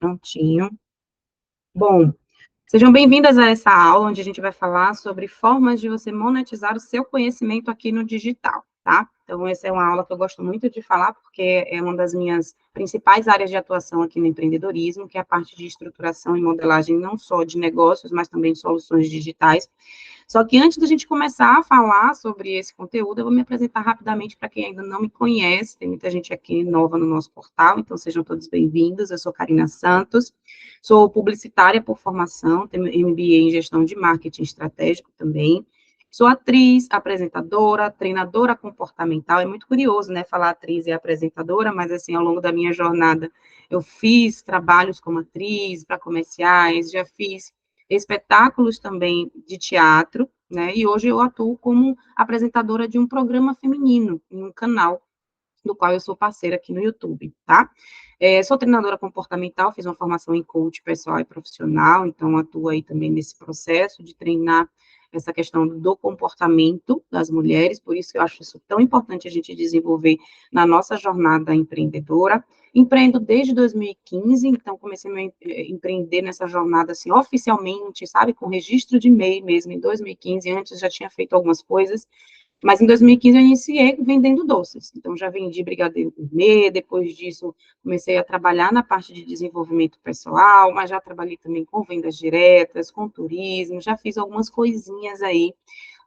Prontinho. Bom, sejam bem-vindas a essa aula, onde a gente vai falar sobre formas de você monetizar o seu conhecimento aqui no digital, tá? Então, essa é uma aula que eu gosto muito de falar, porque é uma das minhas principais áreas de atuação aqui no empreendedorismo, que é a parte de estruturação e modelagem, não só de negócios, mas também de soluções digitais. Só que antes da gente começar a falar sobre esse conteúdo, eu vou me apresentar rapidamente para quem ainda não me conhece. Tem muita gente aqui nova no nosso portal, então sejam todos bem-vindos. Eu sou Karina Santos, sou publicitária por formação, tenho MBA em gestão de marketing estratégico também. Sou atriz, apresentadora, treinadora comportamental. É muito curioso, né, falar atriz e apresentadora, mas assim, ao longo da minha jornada, eu fiz trabalhos como atriz para comerciais, já fiz espetáculos também de teatro, né? E hoje eu atuo como apresentadora de um programa feminino em um canal do qual eu sou parceira aqui no YouTube, tá? Sou treinadora comportamental, fiz uma formação em coach pessoal e profissional, então atuo aí também nesse processo de treinar essa questão do comportamento das mulheres, por isso que eu acho isso tão importante a gente desenvolver na nossa jornada empreendedora. Empreendo desde 2015, então comecei a empreender nessa jornada, assim, oficialmente, sabe, com registro de MEI mesmo, em 2015, antes já tinha feito algumas coisas, mas em 2015 eu iniciei vendendo doces. Então, já vendi brigadeiro gourmet, depois disso comecei a trabalhar na parte de desenvolvimento pessoal, mas já trabalhei também com vendas diretas, com turismo, já fiz algumas coisinhas aí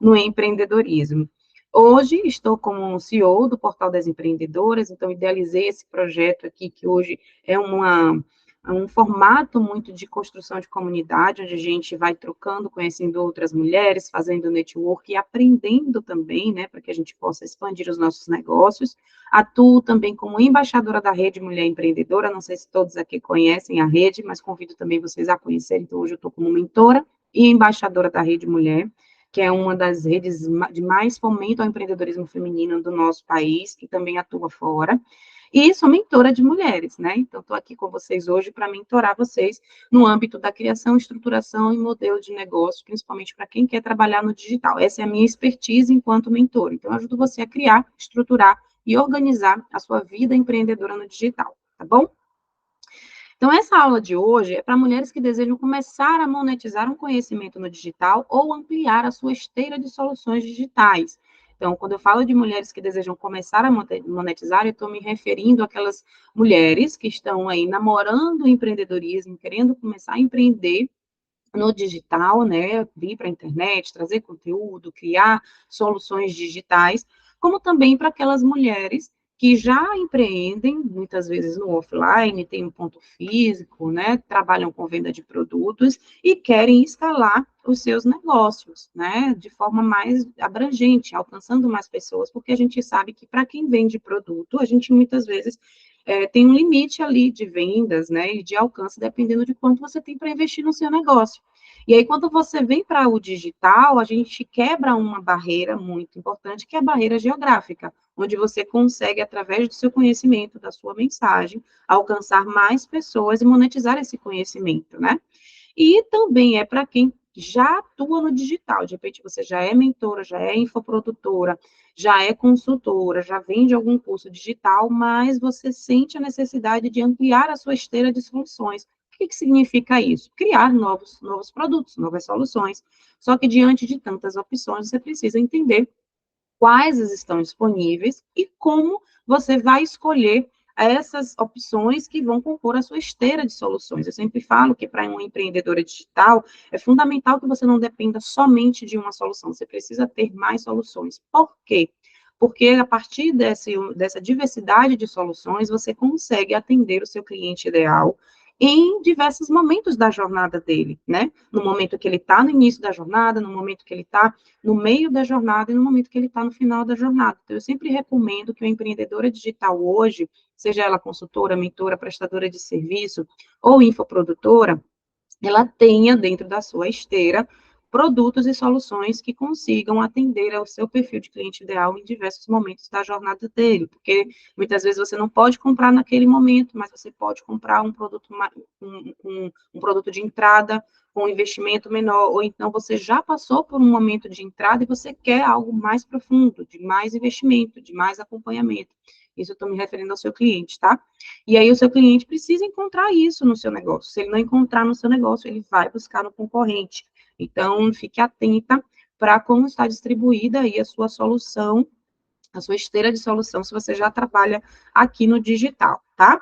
no empreendedorismo. Hoje estou como CEO do Portal das Empreendedoras, então idealizei esse projeto aqui, que hoje é um formato muito de construção de comunidade, onde a gente vai trocando, conhecendo outras mulheres, fazendo network e aprendendo também, né, para que a gente possa expandir os nossos negócios. Atuo também como embaixadora da Rede Mulher Empreendedora, não sei se todos aqui conhecem a rede, mas convido também vocês a conhecerem, então hoje eu estou como mentora e embaixadora da Rede Mulher, que é uma das redes de mais fomento ao empreendedorismo feminino do nosso país, que também atua fora. E sou mentora de mulheres, né? Então, estou aqui com vocês hoje para mentorar vocês no âmbito da criação, estruturação e modelo de negócio, principalmente para quem quer trabalhar no digital. Essa é a minha expertise enquanto mentora. Então, eu ajudo você a criar, estruturar e organizar a sua vida empreendedora no digital, tá bom? Então, essa aula de hoje é para mulheres que desejam começar a monetizar um conhecimento no digital ou ampliar a sua esteira de soluções digitais. Então, quando eu falo de mulheres que desejam começar a monetizar, eu estou me referindo àquelas mulheres que estão aí namorando o empreendedorismo, querendo começar a empreender no digital, né, vir para a internet, trazer conteúdo, criar soluções digitais, como também para aquelas mulheres que já empreendem, muitas vezes no offline, tem um ponto físico, né, trabalham com venda de produtos e querem escalar os seus negócios, né, de forma mais abrangente, alcançando mais pessoas, porque a gente sabe que para quem vende produto, a gente muitas vezes tem um limite ali de vendas, né, e de alcance, dependendo de quanto você tem para investir no seu negócio. E aí, quando você vem para o digital, a gente quebra uma barreira muito importante, que é a barreira geográfica, onde você consegue, através do seu conhecimento, da sua mensagem, alcançar mais pessoas e monetizar esse conhecimento, né? E também é para quem já atua no digital, de repente você já é mentora, já é infoprodutora, já é consultora, já vende algum curso digital, mas você sente a necessidade de ampliar a sua esteira de soluções. O que significa isso? Criar novos produtos, novas soluções. Só que diante de tantas opções, você precisa entender quais estão disponíveis e como você vai escolher essas opções que vão compor a sua esteira de soluções. Eu sempre falo que para uma empreendedora digital é fundamental que você não dependa somente de uma solução, você precisa ter mais soluções. Por quê? Porque a partir dessa diversidade de soluções, você consegue atender o seu cliente ideal em diversos momentos da jornada dele, né? No momento que ele está no início da jornada, no momento que ele está no meio da jornada e no momento que ele está no final da jornada. Então, eu sempre recomendo que a empreendedora digital hoje, seja ela consultora, mentora, prestadora de serviço ou infoprodutora, ela tenha dentro da sua esteira produtos e soluções que consigam atender ao seu perfil de cliente ideal em diversos momentos da jornada dele, porque muitas vezes você não pode comprar naquele momento, mas você pode comprar um produto, um produto de entrada com um investimento menor, ou então você já passou por um momento de entrada e você quer algo mais profundo, de mais investimento, de mais acompanhamento. Isso eu estou me referindo ao seu cliente, tá? E aí o seu cliente precisa encontrar isso no seu negócio. Se ele não encontrar no seu negócio, ele vai buscar no concorrente. Então, fique atenta para como está distribuída aí a sua solução, a sua esteira de solução, se você já trabalha aqui no digital, tá?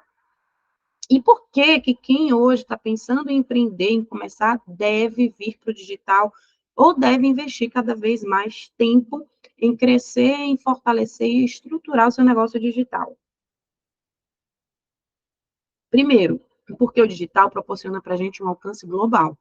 E por que que quem hoje está pensando em empreender, em começar, deve vir para o digital ou deve investir cada vez mais tempo em crescer, em fortalecer e estruturar o seu negócio digital? Primeiro, porque o digital proporciona para a gente um alcance global.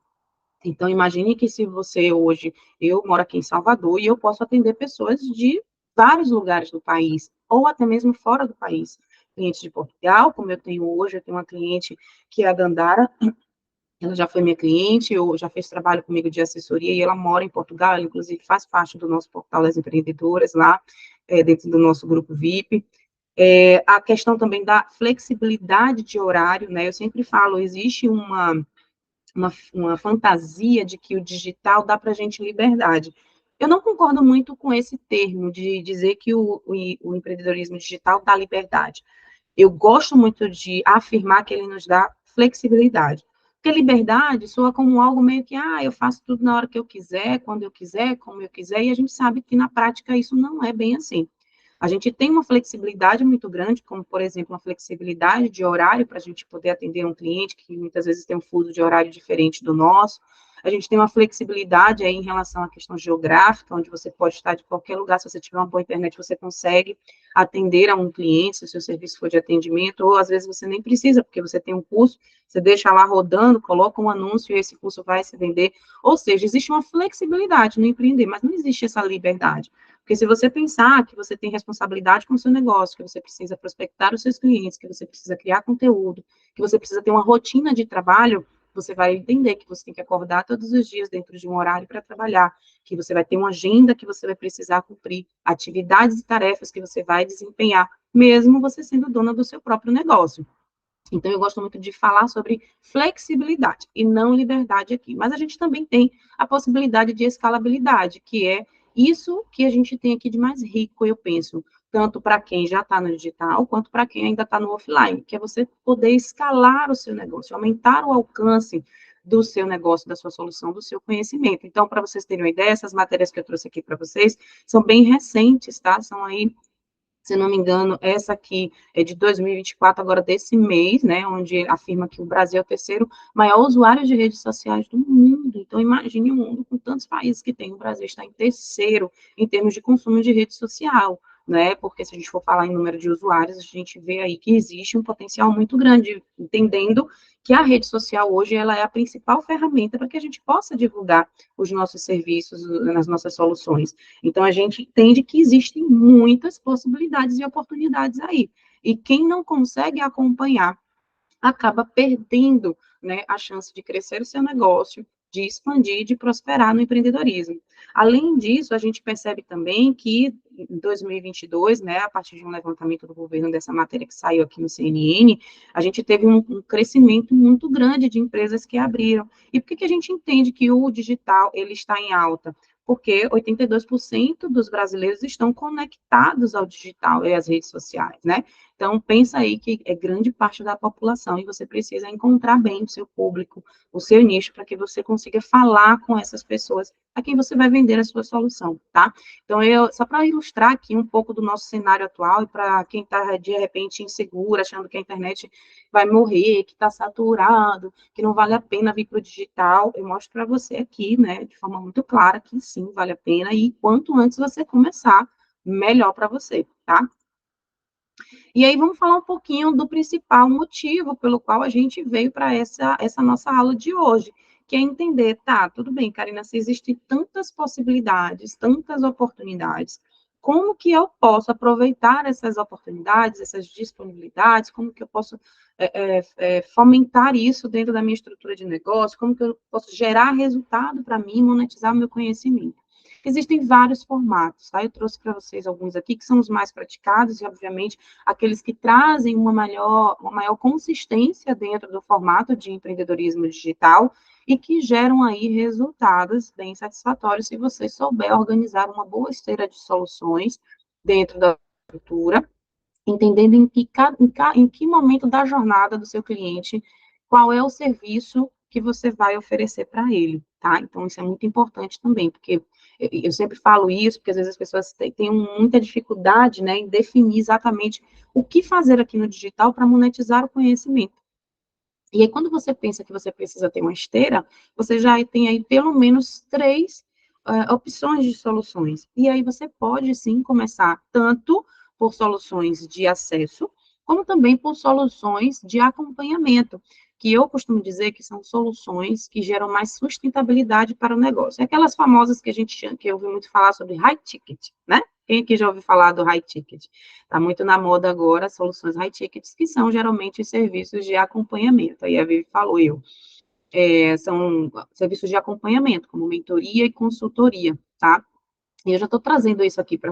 Então, imagine que se você hoje, eu moro aqui em Salvador e eu posso atender pessoas de vários lugares do país, ou até mesmo fora do país. Clientes de Portugal, como eu tenho hoje, eu tenho uma cliente que é a Dandara, ela já foi minha cliente, ou já fez trabalho comigo de assessoria, e ela mora em Portugal, ela inclusive faz parte do nosso portal das empreendedoras lá, dentro do nosso grupo VIP. A questão também da flexibilidade de horário, né? Eu sempre falo, existe uma fantasia de que o digital dá para a gente liberdade. Eu não concordo muito com esse termo de dizer que o empreendedorismo digital dá liberdade. Eu gosto muito de afirmar que ele nos dá flexibilidade. Porque liberdade soa como algo meio que, eu faço tudo na hora que eu quiser, quando eu quiser, como eu quiser, e a gente sabe que na prática isso não é bem assim. A gente tem uma flexibilidade muito grande, como, por exemplo, uma flexibilidade de horário para a gente poder atender um cliente que muitas vezes tem um fuso de horário diferente do nosso. A gente tem uma flexibilidade aí em relação à questão geográfica, onde você pode estar de qualquer lugar, se você tiver uma boa internet, você consegue atender a um cliente, se o seu serviço for de atendimento, ou às vezes você nem precisa, porque você tem um curso, você deixa lá rodando, coloca um anúncio e esse curso vai se vender. Ou seja, existe uma flexibilidade no empreender, mas não existe essa liberdade. Porque se você pensar que você tem responsabilidade com o seu negócio, que você precisa prospectar os seus clientes, que você precisa criar conteúdo, que você precisa ter uma rotina de trabalho, você vai entender que você tem que acordar todos os dias dentro de um horário para trabalhar, que você vai ter uma agenda que você vai precisar cumprir, atividades e tarefas que você vai desempenhar, mesmo você sendo dona do seu próprio negócio. Então, eu gosto muito de falar sobre flexibilidade e não liberdade aqui. Mas a gente também tem a possibilidade de escalabilidade, que é isso que a gente tem aqui de mais rico, eu penso, tanto para quem já está no digital, quanto para quem ainda está no offline, que é você poder escalar o seu negócio, aumentar o alcance do seu negócio, da sua solução, do seu conhecimento. Então, para vocês terem uma ideia, essas matérias que eu trouxe aqui para vocês são bem recentes, tá? São aí, se não me engano, essa aqui é de 2024, agora desse mês, né, onde afirma que o Brasil é o terceiro maior usuário de redes sociais do mundo. Então, imagine um mundo com tantos países que tem, o Brasil está em terceiro em termos de consumo de rede social, né, porque se a gente for falar em número de usuários, a gente vê aí que existe um potencial muito grande, entendendo que a rede social hoje, ela é a principal ferramenta para que a gente possa divulgar os nossos serviços, as nossas soluções. Então, a gente entende que existem muitas possibilidades e oportunidades aí. E quem não consegue acompanhar acaba perdendo, né, a chance de crescer o seu negócio, de expandir, de prosperar no empreendedorismo. Além disso, a gente percebe também que em 2022, né, a partir de um levantamento do governo dessa matéria que saiu aqui no CNN, a gente teve um crescimento muito grande de empresas que abriram. E por que que a gente entende que o digital ele está em alta? Porque 82% dos brasileiros estão conectados ao digital e às redes sociais, né? Então, pensa aí que é grande parte da população e você precisa encontrar bem o seu público, o seu nicho, para que você consiga falar com essas pessoas a quem você vai vender a sua solução, tá? Então, só para ilustrar aqui um pouco do nosso cenário atual e para quem está, de repente, inseguro, achando que a internet vai morrer, que está saturado, que não vale a pena vir para o digital, eu mostro para você aqui, né, de forma muito clara que sim, vale a pena e quanto antes você começar, melhor para você, tá? E aí vamos falar um pouquinho do principal motivo pelo qual a gente veio para essa nossa aula de hoje, que é entender, tá, tudo bem, Karina, se existem tantas possibilidades, tantas oportunidades, como que eu posso aproveitar essas oportunidades, essas disponibilidades, como que eu posso fomentar isso dentro da minha estrutura de negócio, como que eu posso gerar resultado para mim, monetizar o meu conhecimento. Existem vários formatos, tá? Eu trouxe para vocês alguns aqui que são os mais praticados e, obviamente, aqueles que trazem uma maior consistência dentro do formato de empreendedorismo digital e que geram aí resultados bem satisfatórios se você souber organizar uma boa esteira de soluções dentro da estrutura entendendo em que momento da jornada do seu cliente, qual é o serviço que você vai oferecer para ele, tá? Então, isso é muito importante também, porque eu sempre falo isso, porque às vezes as pessoas têm muita dificuldade, né, em definir exatamente o que fazer aqui no digital para monetizar o conhecimento. E aí, quando você pensa que você precisa ter uma esteira, você já tem aí pelo menos três opções de soluções. E aí você pode sim começar tanto por soluções de acesso, como também por soluções de acompanhamento, que eu costumo dizer que são soluções que geram mais sustentabilidade para o negócio. É aquelas famosas que a gente chama, que eu ouvi muito falar sobre high ticket, né? Quem aqui já ouviu falar do high ticket? Está muito na moda agora soluções high tickets, que são geralmente os serviços de acompanhamento. Aí a Vivi falou, são serviços de acompanhamento, como mentoria e consultoria, tá? E eu já estou trazendo isso aqui para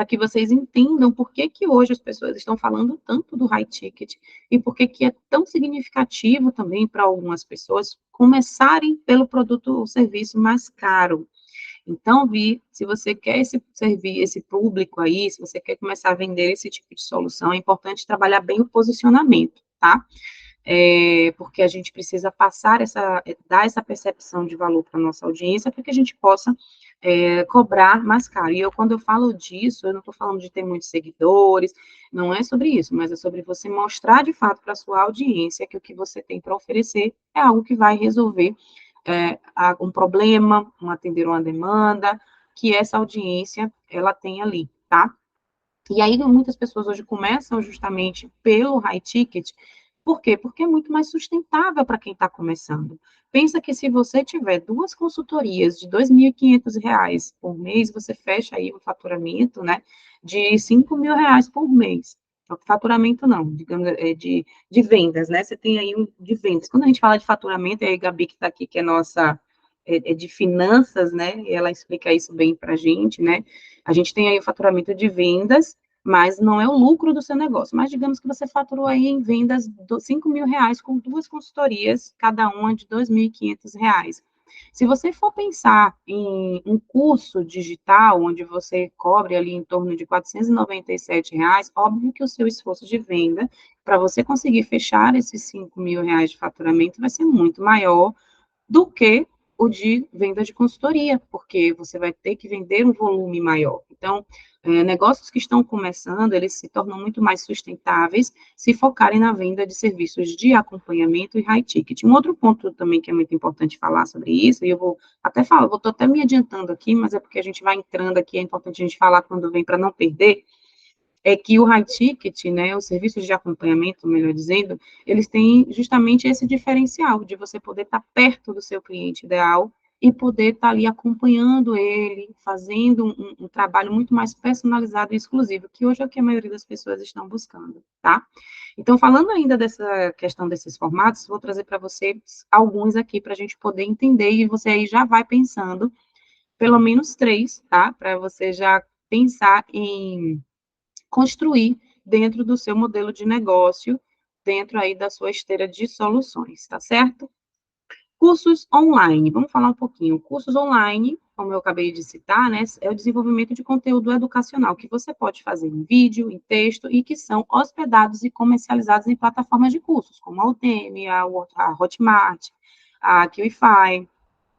que vocês entendam por que que hoje as pessoas estão falando tanto do high ticket e por que que é tão significativo também para algumas pessoas começarem pelo produto ou serviço mais caro. Então, Vi, se você quer servir esse público aí, se você quer começar a vender esse tipo de solução, é importante trabalhar bem o posicionamento, tá? Porque a gente precisa dar essa percepção de valor para a nossa audiência, para que a gente possa cobrar mais caro. E quando eu falo disso, eu não estou falando de ter muitos seguidores, não é sobre isso, mas é sobre você mostrar de fato para a sua audiência que o que você tem para oferecer é algo que vai resolver um problema, atender uma demanda, que essa audiência, ela tem ali, tá? E aí, muitas pessoas hoje começam justamente pelo high ticket. Por quê? Porque é muito mais sustentável para quem está começando. Pensa que se você tiver duas consultorias de R$ 2.500 por mês, você fecha aí um faturamento, né, de R$ 5.000 por mês. Faturamento não, digamos, de vendas, né? Você tem aí de vendas. Quando a gente fala de faturamento, é a Gabi que está aqui, que é nossa, de finanças, né? E ela explica isso bem para a gente, né? A gente tem aí o faturamento de vendas, mas não é o lucro do seu negócio. Mas digamos que você faturou aí em vendas R$ 5.000 com duas consultorias, cada uma de R$ 2.500. Se você for pensar em um curso digital, onde você cobre ali em torno de R$ 497, óbvio que o seu esforço de venda, para você conseguir fechar esses R$ 5.000 de faturamento, vai ser muito maior do que o de venda de consultoria, porque você vai ter que vender um volume maior. Então, negócios que estão começando, eles se tornam muito mais sustentáveis se focarem na venda de serviços de acompanhamento e high ticket. Um outro ponto também que é muito importante falar sobre isso, e eu vou até falar, estou até me adiantando aqui, mas é porque a gente vai entrando aqui, é importante a gente falar quando vem para não perder, é que o high ticket, né, os serviços de acompanhamento, melhor dizendo, eles têm justamente esse diferencial de você poder estar perto do seu cliente ideal e poder estar ali acompanhando ele, fazendo um trabalho muito mais personalizado e exclusivo, que hoje é o que a maioria das pessoas estão buscando, tá? Então, falando ainda dessa questão desses formatos, vou trazer para você alguns aqui para a gente poder entender, e você aí já vai pensando, pelo menos três, tá? Para você já pensar em construir dentro do seu modelo de negócio, dentro aí da sua esteira de soluções, tá certo? Cursos online, vamos falar um pouquinho. Cursos online, como eu acabei de citar, né, é o desenvolvimento de conteúdo educacional que você pode fazer em vídeo, em texto e que são hospedados e comercializados em plataformas de cursos, como a Udemy, a Hotmart, a QIFI,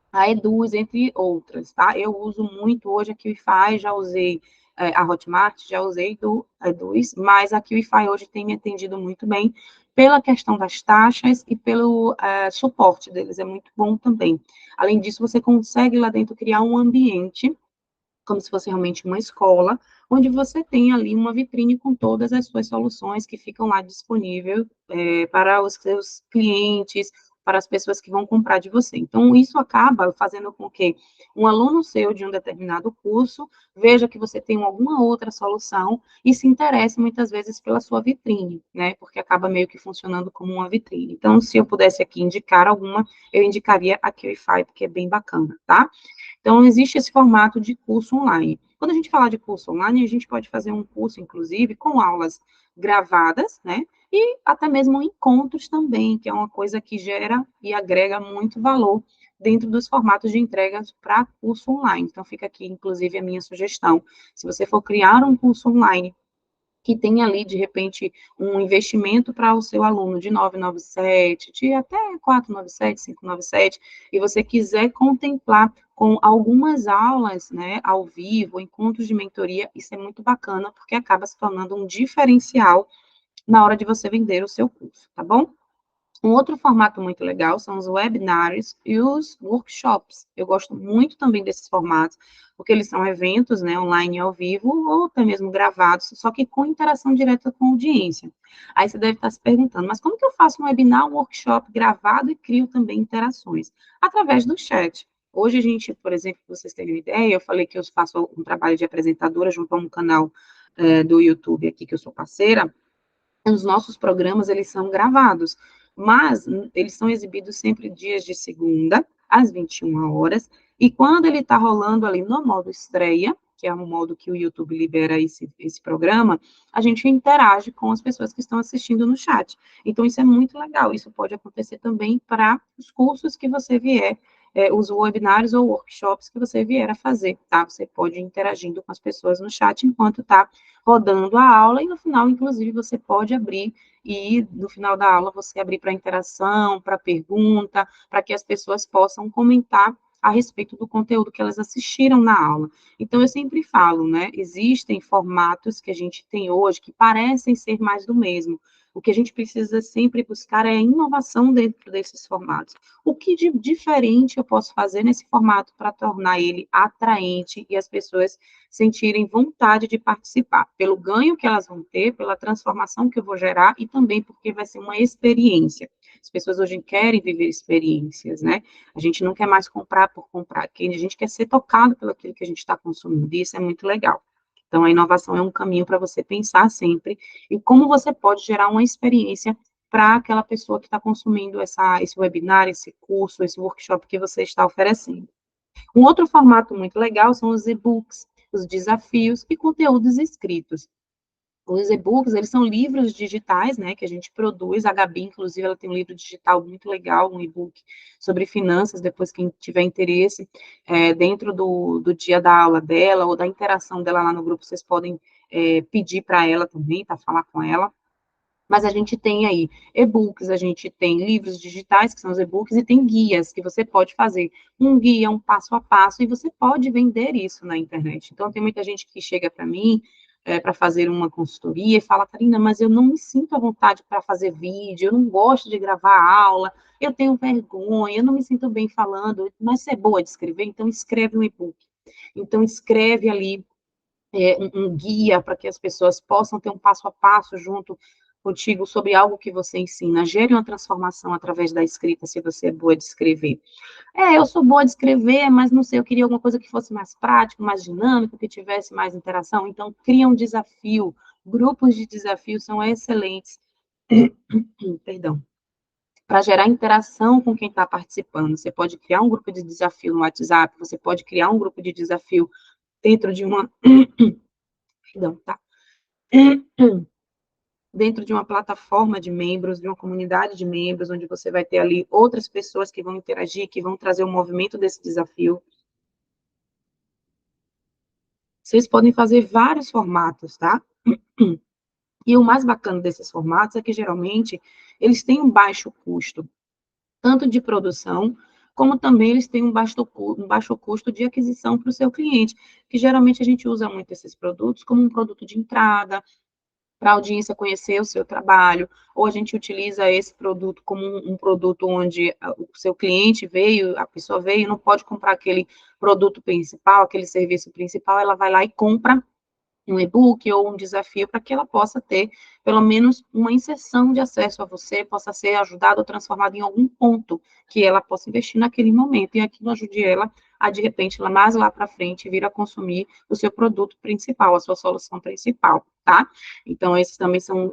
a Eduz, entre outras, tá? Eu uso muito hoje a QIFI, já usei a Hotmart, já usei do Eduz, mas a QIFI hoje tem me atendido muito bem pela questão das taxas e pelo suporte deles, é muito bom também. Além disso, você consegue lá dentro criar um ambiente como se fosse realmente uma escola, onde você tem ali uma vitrine com todas as suas soluções que ficam lá disponível para os seus clientes, para as pessoas que vão comprar de você. Então, isso acaba fazendo com que um aluno seu de um determinado curso veja que você tem alguma outra solução e se interesse muitas vezes pela sua vitrine, né? Porque acaba meio que funcionando como uma vitrine. Então, se eu pudesse aqui indicar alguma, eu indicaria a QIFI, porque é bem bacana, tá? Então, existe esse formato de curso online. Quando a gente falar de curso online, a gente pode fazer um curso, inclusive, com aulas gravadas, né? E até mesmo encontros também, que é uma coisa que gera e agrega muito valor dentro dos formatos de entregas para curso online. Então, fica aqui, inclusive, a minha sugestão. Se você for criar um curso online que tem ali, de repente, um investimento para o seu aluno de 997, de até 497, 597, e você quiser contemplar com algumas aulas, né, ao vivo, encontros de mentoria, isso é muito bacana, porque acaba se tornando um diferencial na hora de você vender o seu curso, tá bom? Um outro formato muito legal são os webinários e os workshops. Eu gosto muito também desses formatos, porque eles são eventos, né, online e ao vivo, ou até mesmo gravados, só que com interação direta com a audiência. Aí você deve estar se perguntando, mas como que eu faço um webinar, um workshop gravado e crio também interações? Através do chat. Hoje a gente, por exemplo, para vocês terem uma ideia, eu falei que eu faço um trabalho de apresentadora junto a um canal do YouTube aqui, que eu sou parceira. Os nossos programas, eles são gravados, mas eles são exibidos sempre dias de segunda, às 21 horas, e quando ele está rolando ali no modo estreia, que é o modo que o YouTube libera esse programa, a gente interage com as pessoas que estão assistindo no chat. Então, isso é muito legal, isso pode acontecer também para os cursos que você vier, os webinários ou workshops que você vier a fazer, tá? Você pode ir interagindo com as pessoas no chat enquanto está rodando a aula, e no final, inclusive, você pode abrir, e no final da aula você abrir para interação, para pergunta, para que as pessoas possam comentar a respeito do conteúdo que elas assistiram na aula. Então, eu sempre falo, né, existem formatos que a gente tem hoje que parecem ser mais do mesmo. O que a gente precisa sempre buscar é a inovação dentro desses formatos. O que de diferente eu posso fazer nesse formato para tornar ele atraente e as pessoas sentirem vontade de participar, pelo ganho que elas vão ter, pela transformação que eu vou gerar e também porque vai ser uma experiência. As pessoas hoje querem viver experiências, né? A gente não quer mais comprar por comprar, a gente quer ser tocado pelo aquilo que a gente está consumindo, e isso é muito legal. Então, a inovação é um caminho para você pensar sempre em como você pode gerar uma experiência para aquela pessoa que está consumindo esse webinar, esse curso, esse workshop que você está oferecendo. Um outro formato muito legal são os e-books, os desafios e conteúdos escritos. Os e-books, eles são livros digitais, né, que a gente produz. A Gabi, inclusive, ela tem um livro digital muito legal, um e-book sobre finanças, depois quem tiver interesse, dentro do dia da aula dela, ou da interação dela lá no grupo, vocês podem pedir para ela também, tá, falar com ela. Mas a gente tem aí e-books, a gente tem livros digitais, que são os e-books, e tem guias que você pode fazer. Um guia, um passo a passo, e você pode vender isso na internet. Então, tem muita gente que chega para mim para fazer uma consultoria e fala, Karina, mas eu não me sinto à vontade para fazer vídeo, eu não gosto de gravar aula, eu tenho vergonha, eu não me sinto bem falando, mas você é boa de escrever, então escreve um e-book. Então, escreve ali um guia para que as pessoas possam ter um passo a passo junto contigo sobre algo que você ensina. Gere uma transformação através da escrita, se você é boa de escrever. Eu sou boa de escrever, mas não sei, eu queria alguma coisa que fosse mais prático, mais dinâmico, que tivesse mais interação. Então, cria um desafio. Grupos de desafio são excelentes, perdão, para gerar interação com quem está participando. Você pode criar um grupo de desafio no WhatsApp, você pode criar um grupo de desafio dentro de uma... Perdão, tá? Dentro de uma plataforma de membros, de uma comunidade de membros, onde você vai ter ali outras pessoas que vão interagir, que vão trazer o movimento desse desafio. Vocês podem fazer vários formatos, tá? E o mais bacana desses formatos é que, geralmente, eles têm um baixo custo, tanto de produção, como também eles têm um baixo custo de aquisição para o seu cliente, que geralmente a gente usa muito esses produtos como um produto de entrada, para a audiência conhecer o seu trabalho, ou a gente utiliza esse produto como um produto onde o seu cliente veio, a pessoa veio, não pode comprar aquele produto principal, aquele serviço principal, ela vai lá e compra um e-book ou um desafio para que ela possa ter, pelo menos, uma inserção de acesso a você, possa ser ajudada ou transformada em algum ponto que ela possa investir naquele momento, e aquilo ajude ela a, de repente, mais lá para frente, vir a consumir o seu produto principal, a sua solução principal, tá? Então, esses também são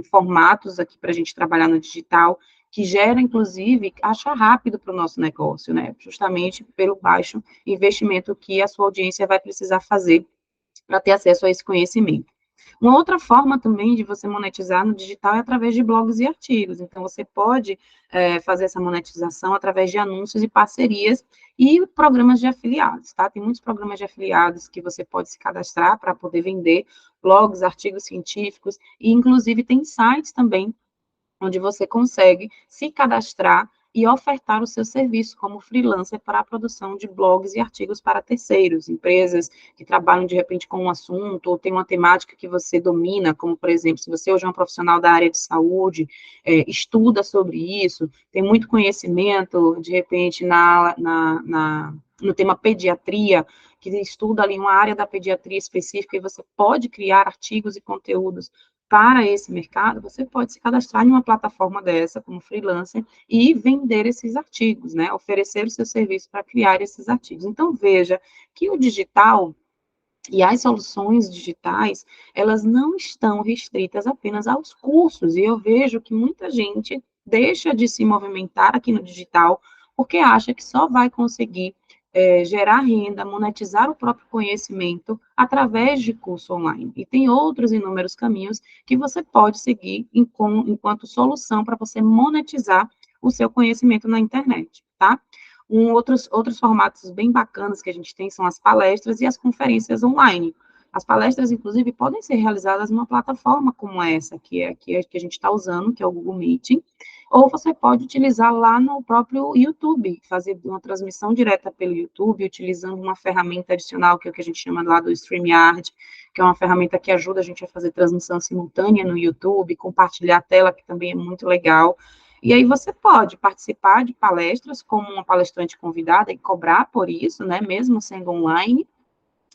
formatos aqui para a gente trabalhar no digital, que gera, inclusive, caixa rápido para o nosso negócio, né? Justamente pelo baixo investimento que a sua audiência vai precisar fazer para ter acesso a esse conhecimento. Uma outra forma também de você monetizar no digital é através de blogs e artigos. Então, você pode fazer essa monetização através de anúncios e parcerias e programas de afiliados, tá? Tem muitos programas de afiliados que você pode se cadastrar para poder vender blogs, artigos científicos, e inclusive tem sites também onde você consegue se cadastrar e ofertar o seu serviço como freelancer para a produção de blogs e artigos para terceiros, empresas que trabalham de repente com um assunto ou tem uma temática que você domina, como por exemplo, se você hoje é um profissional da área de saúde, estuda sobre isso, tem muito conhecimento, de repente, no tema pediatria, que estuda ali uma área da pediatria específica, e você pode criar artigos e conteúdos para esse mercado, você pode se cadastrar em uma plataforma dessa, como freelancer, e vender esses artigos, né? Oferecer o seu serviço para criar esses artigos. Então, veja que o digital e as soluções digitais, elas não estão restritas apenas aos cursos, e eu vejo que muita gente deixa de se movimentar aqui no digital, porque acha que só vai conseguir gerar renda, monetizar o próprio conhecimento através de curso online. E tem outros inúmeros caminhos que você pode seguir enquanto solução para você monetizar o seu conhecimento na internet, tá? Outros formatos bem bacanas que a gente tem são as palestras e as conferências online. As palestras, inclusive, podem ser realizadas numa plataforma como essa, que a gente está usando, que é o Google Meeting, ou você pode utilizar lá no próprio YouTube, fazer uma transmissão direta pelo YouTube, utilizando uma ferramenta adicional, que é o que a gente chama lá do StreamYard, que é uma ferramenta que ajuda a gente a fazer transmissão simultânea no YouTube, compartilhar a tela, que também é muito legal. E aí você pode participar de palestras como uma palestrante convidada e cobrar por isso, né, mesmo sendo online,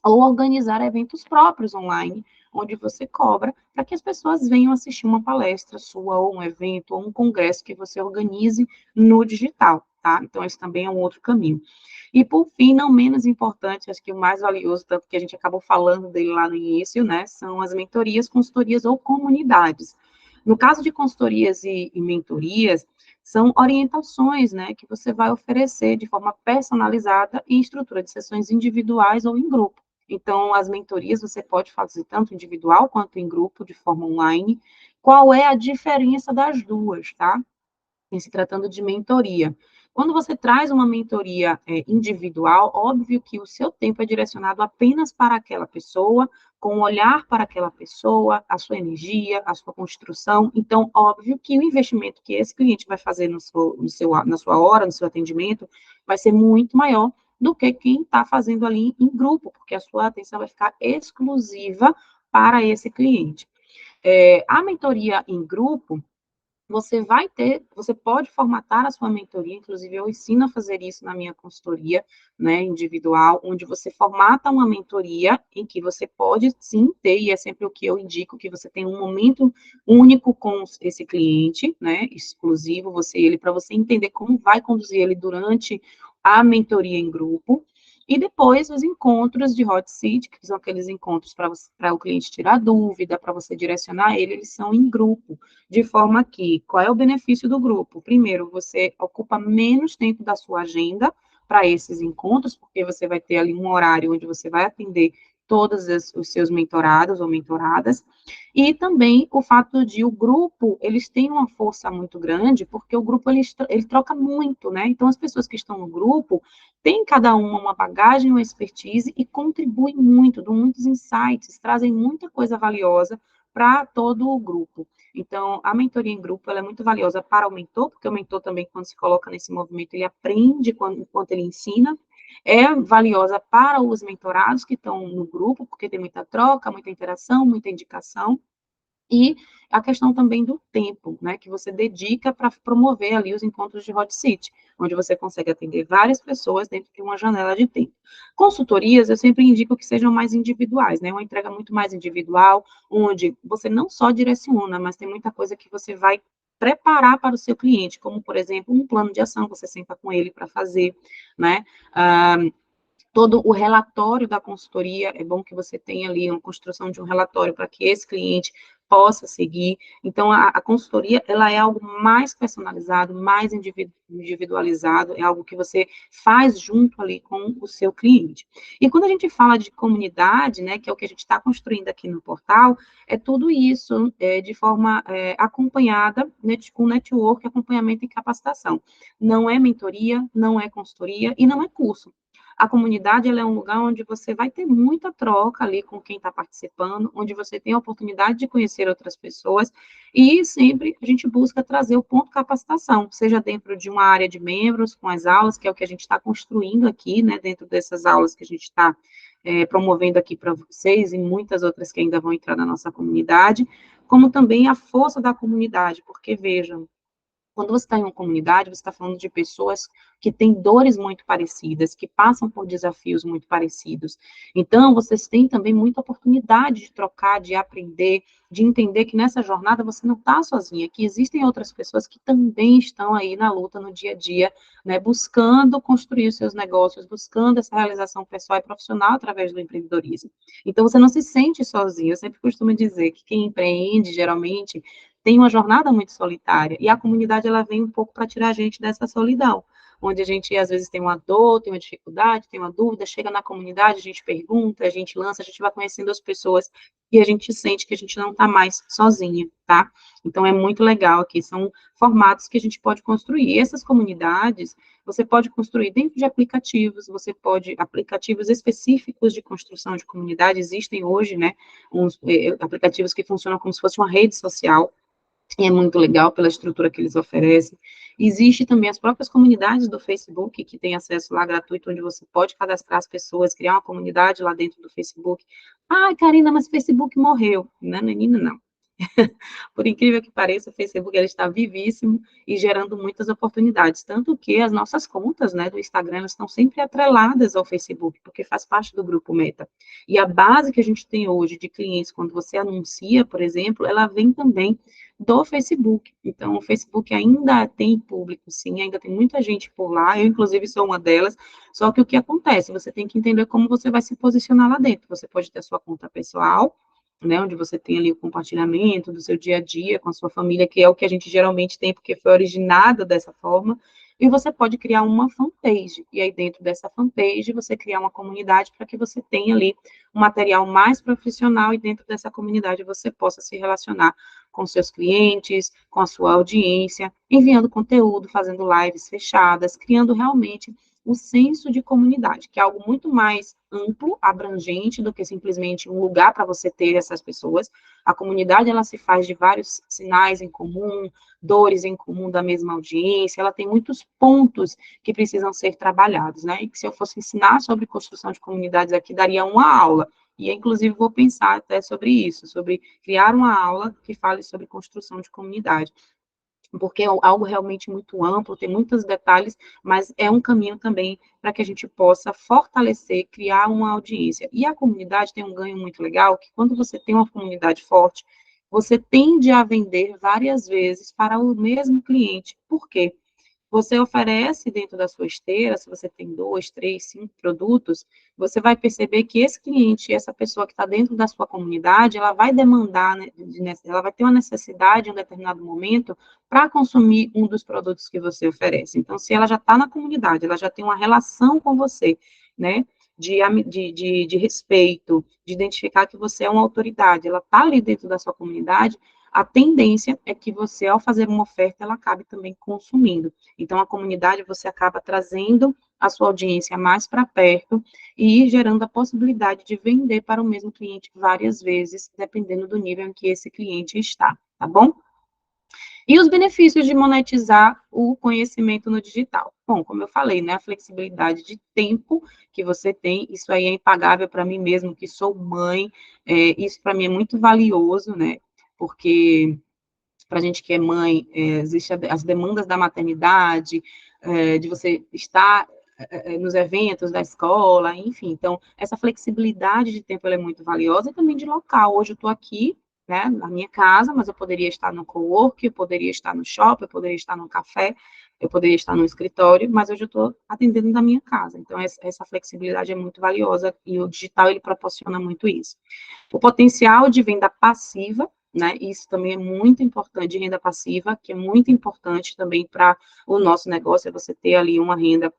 ou organizar eventos próprios online, onde você cobra para que as pessoas venham assistir uma palestra sua, ou um evento, ou um congresso que você organize no digital, tá? Então, esse também é um outro caminho. E, por fim, não menos importante, acho que o mais valioso, tanto que a gente acabou falando dele lá no início, né, são as mentorias, consultorias ou comunidades. No caso de consultorias e mentorias, são orientações, né, que você vai oferecer de forma personalizada em estrutura de sessões individuais ou em grupo. Então, as mentorias você pode fazer tanto individual quanto em grupo, de forma online. Qual é a diferença das duas, tá? Em se tratando de mentoria. Quando você traz uma mentoria individual, óbvio que o seu tempo é direcionado apenas para aquela pessoa, com um olhar para aquela pessoa, a sua energia, a sua construção. Então, óbvio que o investimento que esse cliente vai fazer na sua hora, no seu atendimento, vai ser muito maior do que quem está fazendo ali em grupo, porque a sua atenção vai ficar exclusiva para esse cliente. A mentoria em grupo, você pode formatar a sua mentoria, inclusive eu ensino a fazer isso na minha consultoria, né, individual, onde você formata uma mentoria em que você pode sim ter, e é sempre o que eu indico, que você tem um momento único com esse cliente, né, exclusivo, você e ele, para você entender como vai conduzir ele durante a mentoria em grupo. E depois os encontros de hot seat, que são aqueles encontros para o cliente tirar dúvida, para você direcionar ele, eles são em grupo, de forma que, qual é o benefício do grupo? Primeiro, você ocupa menos tempo da sua agenda para esses encontros, porque você vai ter ali um horário onde você vai atender todos os seus mentorados ou mentoradas, e também o fato de o grupo, eles têm uma força muito grande, porque o grupo, ele troca muito, né? Então, as pessoas que estão no grupo, têm cada uma bagagem, uma expertise, e contribuem muito, dão muitos insights, trazem muita coisa valiosa para todo o grupo. Então, a mentoria em grupo, ela é muito valiosa para o mentor, porque o mentor também, quando se coloca nesse movimento, ele aprende enquanto ele ensina. É valiosa para os mentorados que estão no grupo, porque tem muita troca, muita interação, muita indicação. E a questão também do tempo, né, que você dedica para promover ali os encontros de hot seat, onde você consegue atender várias pessoas dentro de uma janela de tempo. Consultorias, eu sempre indico que sejam mais individuais, né, uma entrega muito mais individual, onde você não só direciona, mas tem muita coisa que você vai preparar para o seu cliente, como, por exemplo, um plano de ação, você senta com ele para fazer, né, todo o relatório da consultoria, é bom que você tenha ali uma construção de um relatório para que esse cliente possa seguir. Então, a consultoria, ela é algo mais personalizado, mais individualizado, é algo que você faz junto ali com o seu cliente. E quando a gente fala de comunidade, né, que é o que a gente está construindo aqui no portal, é tudo isso de forma acompanhada, com network, acompanhamento e capacitação. Não é mentoria, não é consultoria e não é curso. A comunidade, ela é um lugar onde você vai ter muita troca ali com quem está participando, onde você tem a oportunidade de conhecer outras pessoas, e sempre a gente busca trazer o ponto capacitação, seja dentro de uma área de membros, com as aulas, que é o que a gente está construindo aqui, né, dentro dessas aulas que a gente está promovendo aqui para vocês, e muitas outras que ainda vão entrar na nossa comunidade, como também a força da comunidade, porque, vejam, quando você está em uma comunidade, você está falando de pessoas que têm dores muito parecidas, que passam por desafios muito parecidos. Então, vocês têm também muita oportunidade de trocar, de aprender, de entender que nessa jornada você não está sozinha, que existem outras pessoas que também estão aí na luta no dia a dia, né, buscando construir os seus negócios, buscando essa realização pessoal e profissional através do empreendedorismo. Então, você não se sente sozinho. Eu sempre costumo dizer que quem empreende, geralmente, tem uma jornada muito solitária, e a comunidade, ela vem um pouco para tirar a gente dessa solidão, onde a gente, às vezes, tem uma dor, tem uma dificuldade, tem uma dúvida, chega na comunidade, a gente pergunta, a gente lança, a gente vai conhecendo as pessoas, e a gente sente que a gente não está mais sozinha, tá? Então, é muito legal aqui, são formatos que a gente pode construir, e essas comunidades, você pode construir dentro de aplicativos, você pode, aplicativos específicos de construção de comunidade, existem hoje, né, uns aplicativos que funcionam como se fosse uma rede social, e é muito legal pela estrutura que eles oferecem. Existe também as próprias comunidades do Facebook, que tem acesso lá gratuito, onde você pode cadastrar as pessoas, criar uma comunidade lá dentro do Facebook. Ai, Karina, mas o Facebook morreu. Não, menina, não. Por incrível que pareça, o Facebook ele está vivíssimo e gerando muitas oportunidades, tanto que as nossas contas, né, do Instagram, elas estão sempre atreladas ao Facebook, porque faz parte do grupo Meta. E a base que a gente tem hoje de clientes, quando você anuncia, por exemplo, ela vem também do Facebook. Então, o Facebook ainda tem público, sim, ainda tem muita gente por lá, eu, inclusive, sou uma delas, só que o que acontece? Você tem que entender como você vai se posicionar lá dentro. Você pode ter a sua conta pessoal, né, onde você tem ali o compartilhamento do seu dia a dia com a sua família, que é o que a gente geralmente tem, porque foi originado dessa forma, e você pode criar uma fanpage, e aí dentro dessa fanpage você criar uma comunidade para que você tenha ali um material mais profissional, e dentro dessa comunidade você possa se relacionar com seus clientes, com a sua audiência, enviando conteúdo, fazendo lives fechadas, criando realmente o senso de comunidade, que é algo muito mais amplo, abrangente, do que simplesmente um lugar para você ter essas pessoas. A comunidade, ela se faz de vários sinais em comum, dores em comum da mesma audiência, ela tem muitos pontos que precisam ser trabalhados, né? E que se eu fosse ensinar sobre construção de comunidades aqui, daria uma aula. E, inclusive, vou pensar até sobre isso, sobre criar uma aula que fale sobre construção de comunidade, porque é algo realmente muito amplo, tem muitos detalhes, mas é um caminho também para que a gente possa fortalecer, criar uma audiência. E a comunidade tem um ganho muito legal, que quando você tem uma comunidade forte, você tende a vender várias vezes para o mesmo cliente. Por quê? Você oferece dentro da sua esteira, se você tem 2, 3, 5 produtos, você vai perceber que esse cliente, essa pessoa que está dentro da sua comunidade, ela vai demandar, né, ela vai ter uma necessidade em um determinado momento para consumir um dos produtos que você oferece. Então, se ela já está na comunidade, ela já tem uma relação com você, né, de respeito, de identificar que você é uma autoridade, ela está ali dentro da sua comunidade, a tendência é que você, ao fazer uma oferta, ela acabe também consumindo. Então, a comunidade, você acaba trazendo a sua audiência mais para perto e gerando a possibilidade de vender para o mesmo cliente várias vezes, dependendo do nível em que esse cliente está, tá bom? E os benefícios de monetizar o conhecimento no digital? Bom, como eu falei, né, a flexibilidade de tempo que você tem, isso aí é impagável para mim mesmo, que sou mãe, isso para mim é muito valioso, né, porque para a gente que é mãe, existem as demandas da maternidade, de você estar nos eventos da escola, enfim. Então, essa flexibilidade de tempo ela é muito valiosa, e também de local. Hoje eu estou aqui, né, na minha casa, mas eu poderia estar no cowork, eu poderia estar no shopping, eu poderia estar no café, eu poderia estar no escritório, mas hoje eu estou atendendo da minha casa. Então, essa flexibilidade é muito valiosa, e o digital, ele proporciona muito isso. O potencial de venda passiva, né? Isso também é muito importante, de renda passiva, que é muito importante também para o nosso negócio, é você ter ali uma renda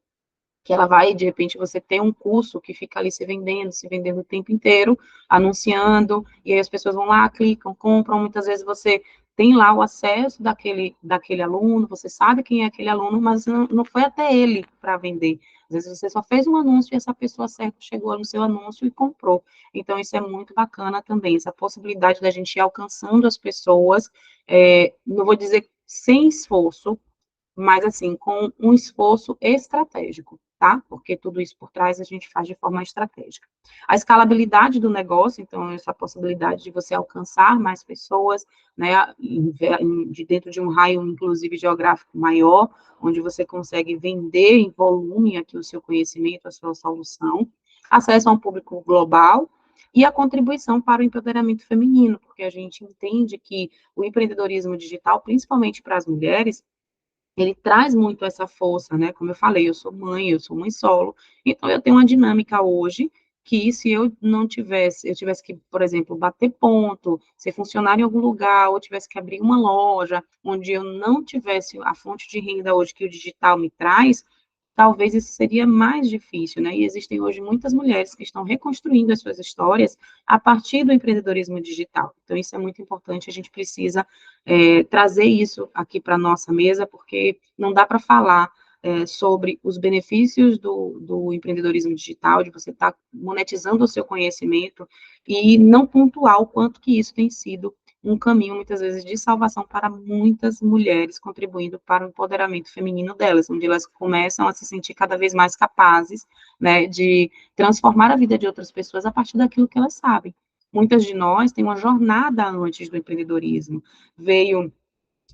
que ela vai, de repente, você tem um curso que fica ali se vendendo o tempo inteiro, anunciando, e aí as pessoas vão lá, clicam, compram, muitas vezes você tem lá o acesso daquele aluno, você sabe quem é aquele aluno, mas não foi até ele para vender. Às vezes você só fez um anúncio e essa pessoa certa chegou no seu anúncio e comprou. Então, isso é muito bacana também, essa possibilidade da gente ir alcançando as pessoas, não vou dizer sem esforço, mas assim, com um esforço estratégico, tá? Porque tudo isso por trás a gente faz de forma estratégica. A escalabilidade do negócio, então, essa possibilidade de você alcançar mais pessoas, né, de dentro de um raio, inclusive, geográfico maior, onde você consegue vender em volume aqui o seu conhecimento, a sua solução, acesso a um público global, e a contribuição para o empoderamento feminino, porque a gente entende que o empreendedorismo digital, principalmente para as mulheres, ele traz muito essa força, né? Como eu sou mãe solo, então eu tenho uma dinâmica hoje que se eu não tivesse, eu tivesse que, por exemplo, bater ponto, ser funcionário em algum lugar, ou tivesse que abrir uma loja, onde eu não tivesse a fonte de renda hoje que o digital me traz, talvez isso seria mais difícil, né? E existem hoje muitas mulheres que estão reconstruindo as suas histórias a partir do empreendedorismo digital. Então, isso é muito importante, a gente precisa trazer isso aqui para a nossa mesa, porque não dá para falar sobre os benefícios do empreendedorismo digital, de você estar monetizando o seu conhecimento, e não pontuar o quanto que isso tem sido um caminho, muitas vezes, de salvação para muitas mulheres, contribuindo para o empoderamento feminino delas, onde elas começam a se sentir cada vez mais capazes, né, de transformar a vida de outras pessoas a partir daquilo que elas sabem. Muitas de nós têm uma jornada antes do empreendedorismo, veio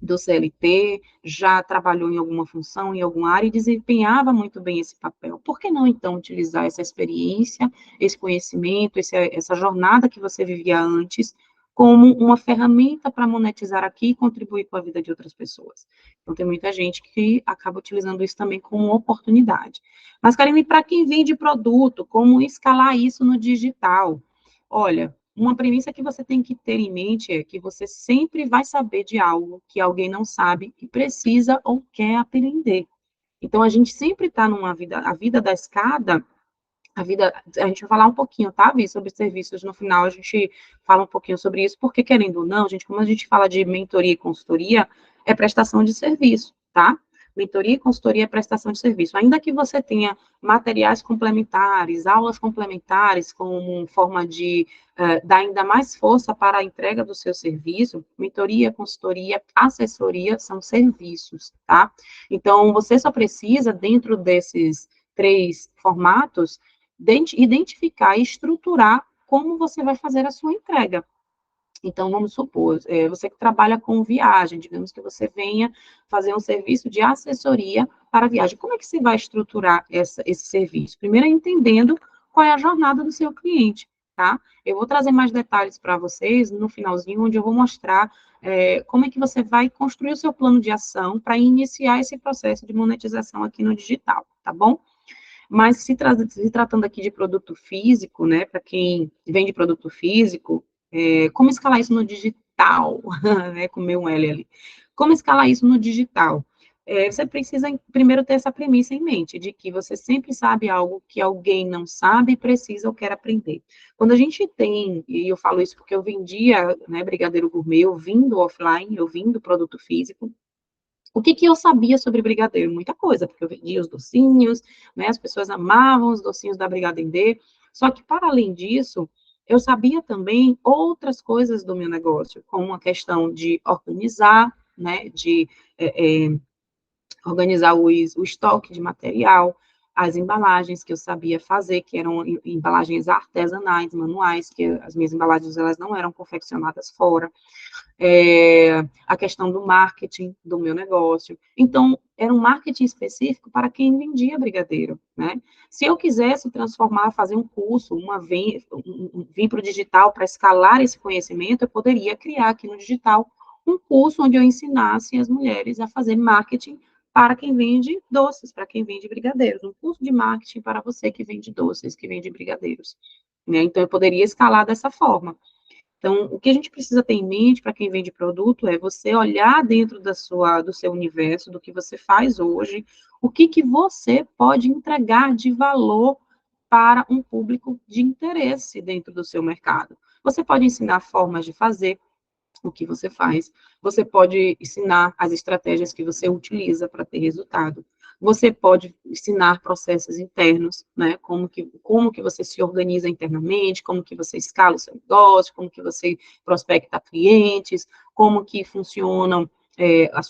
do CLT, já trabalhou em alguma função, em alguma área, e desempenhava muito bem esse papel. Por que não, então, utilizar essa experiência, esse conhecimento, essa jornada que você vivia antes, como uma ferramenta para monetizar aqui e contribuir com a vida de outras pessoas? Então, tem muita gente que acaba utilizando isso também como oportunidade. Mas, Karine, para quem vende produto, como escalar isso no digital? Olha, uma premissa que você tem que ter em mente é que você sempre vai saber de algo que alguém não sabe e precisa ou quer aprender. Então, a gente sempre está numa vida, a vida da escada, a gente vai falar um pouquinho, tá, Vi, sobre serviços no final, a gente fala um pouquinho sobre isso, porque querendo ou não, gente, como a gente fala de mentoria e consultoria, é prestação de serviço, tá? Mentoria e consultoria é prestação de serviço. Ainda que você tenha materiais complementares, aulas complementares, como forma de dar ainda mais força para a entrega do seu serviço, mentoria, consultoria, assessoria são serviços, tá? Então, você só precisa, dentro desses 3 formatos, identificar e estruturar como você vai fazer a sua entrega. Então, vamos supor, você que trabalha com viagem, digamos que você venha fazer um serviço de assessoria para viagem. Como é que você vai estruturar esse serviço? Primeiro, entendendo qual é a jornada do seu cliente, tá? Eu vou trazer mais detalhes para vocês no finalzinho, onde eu vou mostrar como é que você vai construir o seu plano de ação para iniciar esse processo de monetização aqui no digital, tá bom? Mas se tratando aqui de produto físico, né, para quem vende produto físico, como escalar isso no digital, né, com meu L ali. Como escalar isso no digital? Você precisa primeiro ter essa premissa em mente, de que você sempre sabe algo que alguém não sabe, precisa ou quer aprender. Quando a gente tem, e eu falo isso porque eu vendia, né, brigadeiro gourmet, eu vim do offline, eu vim do produto físico, o que que eu sabia sobre brigadeiro? Muita coisa, porque eu vendia os docinhos, né? As pessoas amavam os docinhos da Brigadeiro. Só que, para além disso, eu sabia também outras coisas do meu negócio, como a questão de organizar, né? De organizar o estoque de material, as embalagens que eu sabia fazer, que eram embalagens artesanais, manuais, que as minhas embalagens elas não eram confeccionadas fora, a questão do marketing do meu negócio. Então, era um marketing específico para quem vendia brigadeiro, né? Se eu quisesse transformar, fazer um curso, vir para o digital para escalar esse conhecimento, eu poderia criar aqui no digital um curso onde eu ensinasse as mulheres a fazer marketing para quem vende doces, para quem vende brigadeiros, um curso de marketing para você que vende doces, que vende brigadeiros, né? Então, eu poderia escalar dessa forma. Então, o que a gente precisa ter em mente para quem vende produto é você olhar dentro do seu universo, do que você faz hoje, o que que você pode entregar de valor para um público de interesse dentro do seu mercado. Você pode ensinar formas de fazer o que você faz, você pode ensinar as estratégias que você utiliza para ter resultado, você pode ensinar processos internos, né, como que você se organiza internamente, como que você escala o seu negócio, como que você prospecta clientes, como que funcionam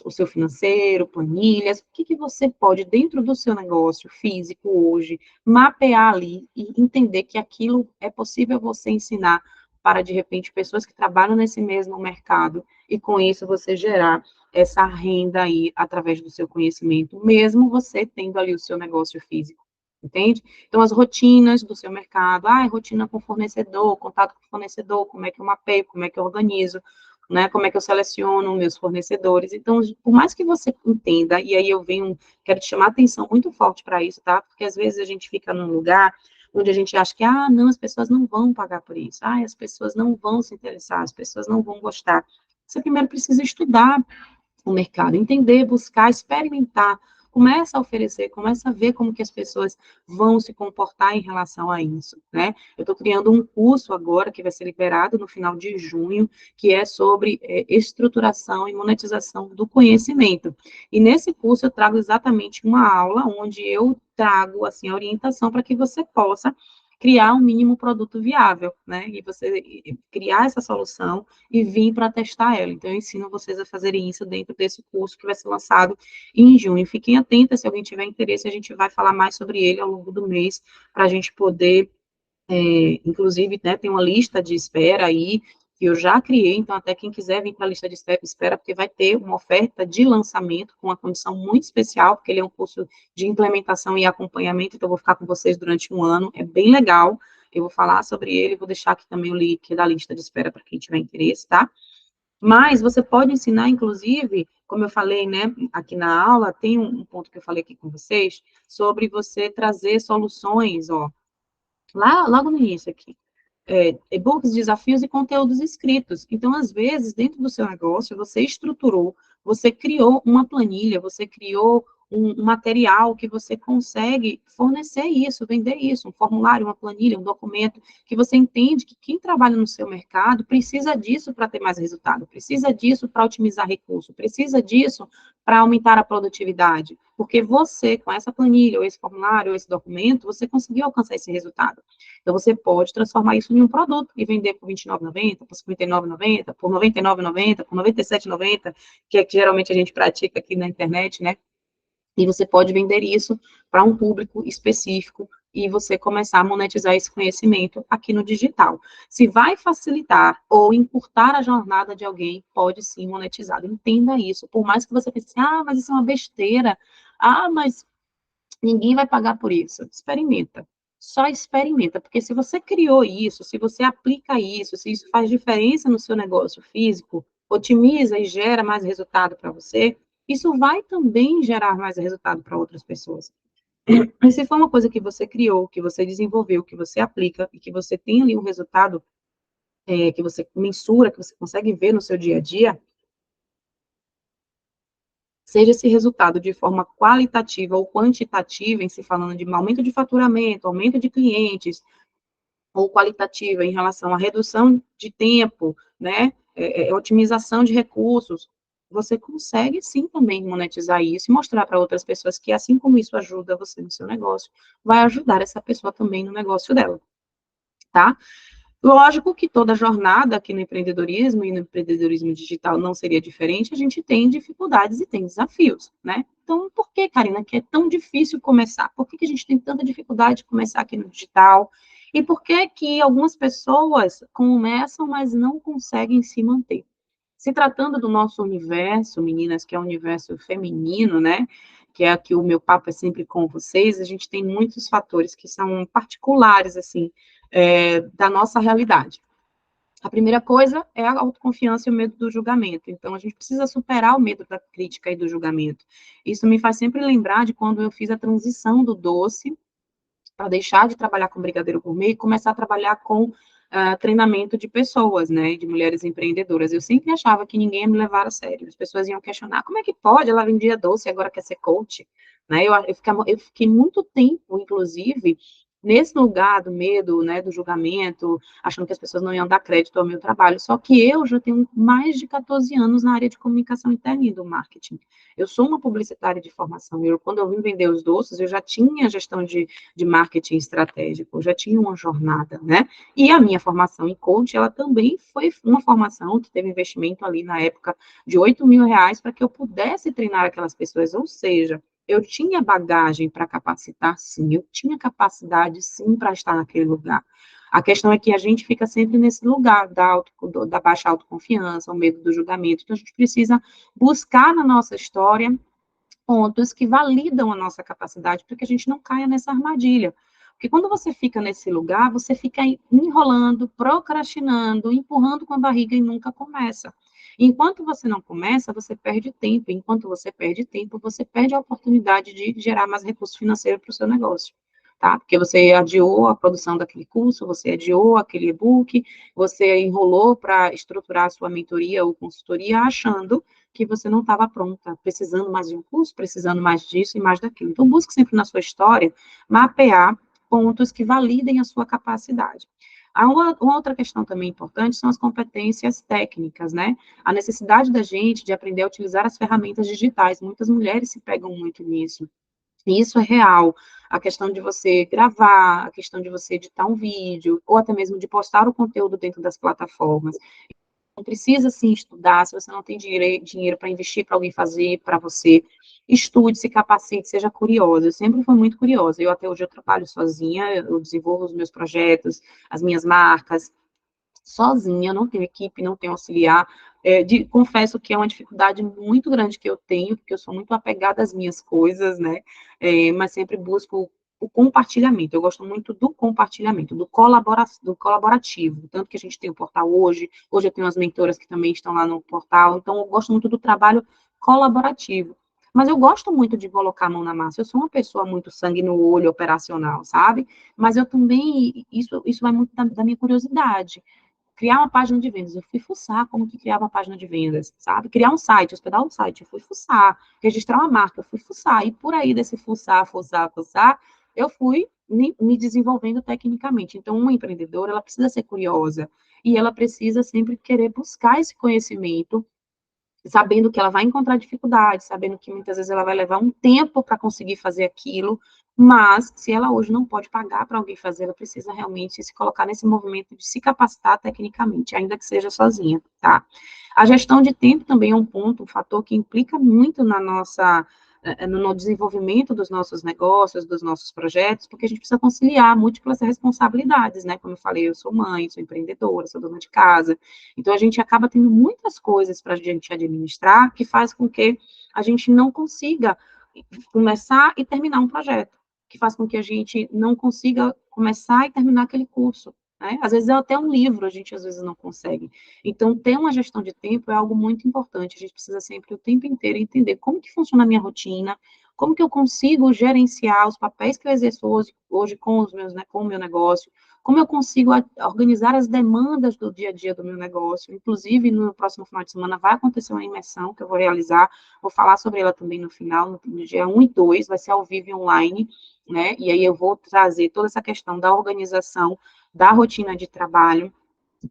o seu financeiro, planilhas, o que que você pode, dentro do seu negócio físico hoje, mapear ali e entender que aquilo é possível você ensinar para, de repente, pessoas que trabalham nesse mesmo mercado, e com isso você gerar essa renda aí através do seu conhecimento, mesmo você tendo ali o seu negócio físico, entende? Então, as rotinas do seu mercado, rotina com fornecedor, contato com fornecedor, como é que eu mapeio, como é que eu organizo, né, como é que eu seleciono meus fornecedores. Então, por mais que você entenda, e aí quero te chamar a atenção muito forte para isso, tá? Porque às vezes a gente fica num lugar onde a gente acha que, não, as pessoas não vão pagar por isso, as pessoas não vão se interessar, as pessoas não vão gostar. Você primeiro precisa estudar o mercado, entender, buscar, experimentar, começa a oferecer, começa a ver como que as pessoas vão se comportar em relação a isso, né? Eu estou criando um curso agora, que vai ser liberado no final de junho, que é sobre estruturação e monetização do conhecimento. E nesse curso eu trago exatamente uma aula onde eu trago, assim, a orientação para que você possa criar um mínimo produto viável, né? E você criar essa solução e vir para testar ela. Então, eu ensino vocês a fazerem isso dentro desse curso que vai ser lançado em junho. Fiquem atentas, se alguém tiver interesse, a gente vai falar mais sobre ele ao longo do mês, para a gente poder, inclusive, né, tem uma lista de espera aí, que eu já criei, então até quem quiser vir para a lista de espera, porque vai ter uma oferta de lançamento com uma condição muito especial, porque ele é um curso de implementação e acompanhamento, então eu vou ficar com vocês durante um ano, é bem legal, eu vou falar sobre ele, vou deixar aqui também o link da lista de espera para quem tiver interesse, tá? Mas você pode ensinar, inclusive, como eu falei, né, aqui na aula, tem um ponto que eu falei aqui com vocês, sobre você trazer soluções, ó, logo no início aqui, e-books, desafios e conteúdos escritos. Então, às vezes, dentro do seu negócio, você estruturou, você criou uma planilha, você criou um material que você consegue fornecer isso, vender isso, um formulário, uma planilha, um documento, que você entende que quem trabalha no seu mercado precisa disso para ter mais resultado, precisa disso para otimizar recurso, precisa disso para aumentar a produtividade, porque você, com essa planilha, ou esse formulário, ou esse documento, você conseguiu alcançar esse resultado. Então, você pode transformar isso em um produto e vender por R$ 29,90, por R$ 59,90, por R$ 99,90, por R$ 97,90, que é que geralmente a gente pratica aqui na internet, né? E você pode vender isso para um público específico e você começar a monetizar esse conhecimento aqui no digital. Se vai facilitar ou encurtar a jornada de alguém, pode sim monetizar. Entenda isso. Por mais que você pense, mas isso é uma besteira. Mas ninguém vai pagar por isso. Experimenta. Só experimenta, porque se você criou isso, se você aplica isso, se isso faz diferença no seu negócio físico, otimiza e gera mais resultado para você, isso vai também gerar mais resultado para outras pessoas. E se for uma coisa que você criou, que você desenvolveu, que você aplica e que você tem ali um resultado que você mensura, que você consegue ver no seu dia a dia, seja esse resultado de forma qualitativa ou quantitativa, em se falando de aumento de faturamento, aumento de clientes, ou qualitativa em relação à redução de tempo, né, otimização de recursos, você consegue sim também monetizar isso e mostrar para outras pessoas que assim como isso ajuda você no seu negócio, vai ajudar essa pessoa também no negócio dela, tá? Lógico que toda jornada aqui no empreendedorismo e no empreendedorismo digital não seria diferente, a gente tem dificuldades e tem desafios, né? Então, por que, Karina, que é tão difícil começar? Por que a gente tem tanta dificuldade de começar aqui no digital? E por que que algumas pessoas começam, mas não conseguem se manter? Se tratando do nosso universo, meninas, que é o universo feminino, né? Que é aqui o meu papo é sempre com vocês, a gente tem muitos fatores que são particulares, assim, da nossa realidade. A primeira coisa é a autoconfiança e o medo do julgamento. Então, a gente precisa superar o medo da crítica e do julgamento. Isso me faz sempre lembrar de quando eu fiz a transição do doce para deixar de trabalhar com brigadeiro gourmet e começar a trabalhar com treinamento de pessoas, né, de mulheres empreendedoras. Eu sempre achava que ninguém ia me levar a sério. As pessoas iam questionar, como é que pode? Ela vendia doce e agora quer ser coach, né? Eu fiquei muito tempo, inclusive, nesse lugar do medo, né, do julgamento, achando que as pessoas não iam dar crédito ao meu trabalho. Só que eu já tenho mais de 14 anos na área de comunicação interna e do marketing. Eu sou uma publicitária de formação. Quando eu vim vender os doces, eu já tinha gestão de marketing estratégico, eu já tinha uma jornada, né? E a minha formação em coach, ela também foi uma formação que teve investimento ali na época de R$ 8.000 para que eu pudesse treinar aquelas pessoas, ou seja, eu tinha bagagem para capacitar, sim, eu tinha capacidade, sim, para estar naquele lugar. A questão é que a gente fica sempre nesse lugar da baixa autoconfiança, o medo do julgamento, então a gente precisa buscar na nossa história pontos que validam a nossa capacidade para que a gente não caia nessa armadilha. Porque quando você fica nesse lugar, você fica enrolando, procrastinando, empurrando com a barriga e nunca começa. Enquanto você não começa, você perde tempo. Enquanto você perde tempo, você perde a oportunidade de gerar mais recurso financeiro para o seu negócio. Tá? Porque você adiou a produção daquele curso, você adiou aquele e-book, você enrolou para estruturar a sua mentoria ou consultoria, achando que você não estava pronta, precisando mais de um curso, precisando mais disso e mais daquilo. Então, busque sempre na sua história mapear pontos que validem a sua capacidade. Uma outra questão também importante são as competências técnicas, né? A necessidade da gente de aprender a utilizar as ferramentas digitais. Muitas mulheres se pegam muito nisso. E isso é real. A questão de você gravar, a questão de você editar um vídeo, ou até mesmo de postar o conteúdo dentro das plataformas. Não precisa, sim, estudar, se você não tem dinheiro para investir para alguém fazer para você, estude, se capacite, seja curiosa. Eu sempre fui muito curiosa. Eu até hoje eu trabalho sozinha, eu desenvolvo os meus projetos, as minhas marcas, sozinha, não tenho equipe, não tenho auxiliar. Confesso que é uma dificuldade muito grande que eu tenho, porque eu sou muito apegada às minhas coisas, né? Mas sempre busco o compartilhamento. Eu gosto muito do compartilhamento, do colaborativo. Tanto que a gente tem o portal hoje, hoje eu tenho as mentoras que também estão lá no portal, então eu gosto muito do trabalho colaborativo. Mas eu gosto muito de colocar a mão na massa. Eu sou uma pessoa muito sangue no olho, operacional, sabe? Mas eu também, isso vai muito da minha curiosidade. Criar uma página de vendas, eu fui fuçar como que criava uma página de vendas, sabe? Criar um site, hospedar um site, eu fui fuçar. Registrar uma marca, eu fui fuçar. E por aí desse fuçar, eu fui me desenvolvendo tecnicamente. Então, uma empreendedora, ela precisa ser curiosa e ela precisa sempre querer buscar esse conhecimento, sabendo que ela vai encontrar dificuldades, sabendo que muitas vezes ela vai levar um tempo para conseguir fazer aquilo, mas se ela hoje não pode pagar para alguém fazer, ela precisa realmente se colocar nesse movimento de se capacitar tecnicamente, ainda que seja sozinha, tá? A gestão de tempo também é um ponto, um fator que implica muito na nossa no desenvolvimento dos nossos negócios, dos nossos projetos, porque a gente precisa conciliar múltiplas responsabilidades, né? Como eu falei, eu sou mãe, sou empreendedora, sou dona de casa, então, a gente acaba tendo muitas coisas para a gente administrar que faz com que a gente não consiga começar e terminar um projeto, que faz com que a gente não consiga começar e terminar aquele curso. Né? Às vezes, é até um livro, a gente às vezes não consegue. Então, ter uma gestão de tempo é algo muito importante. A gente precisa sempre, o tempo inteiro, entender como que funciona a minha rotina, como que eu consigo gerenciar os papéis que eu exerço hoje com com o meu negócio, como eu consigo organizar as demandas do dia a dia do meu negócio. Inclusive, no próximo final de semana vai acontecer uma imersão que eu vou realizar, vou falar sobre ela também no final, no dia 1 e 2, vai ser ao vivo e online, né? E aí eu vou trazer toda essa questão da organização, da rotina de trabalho.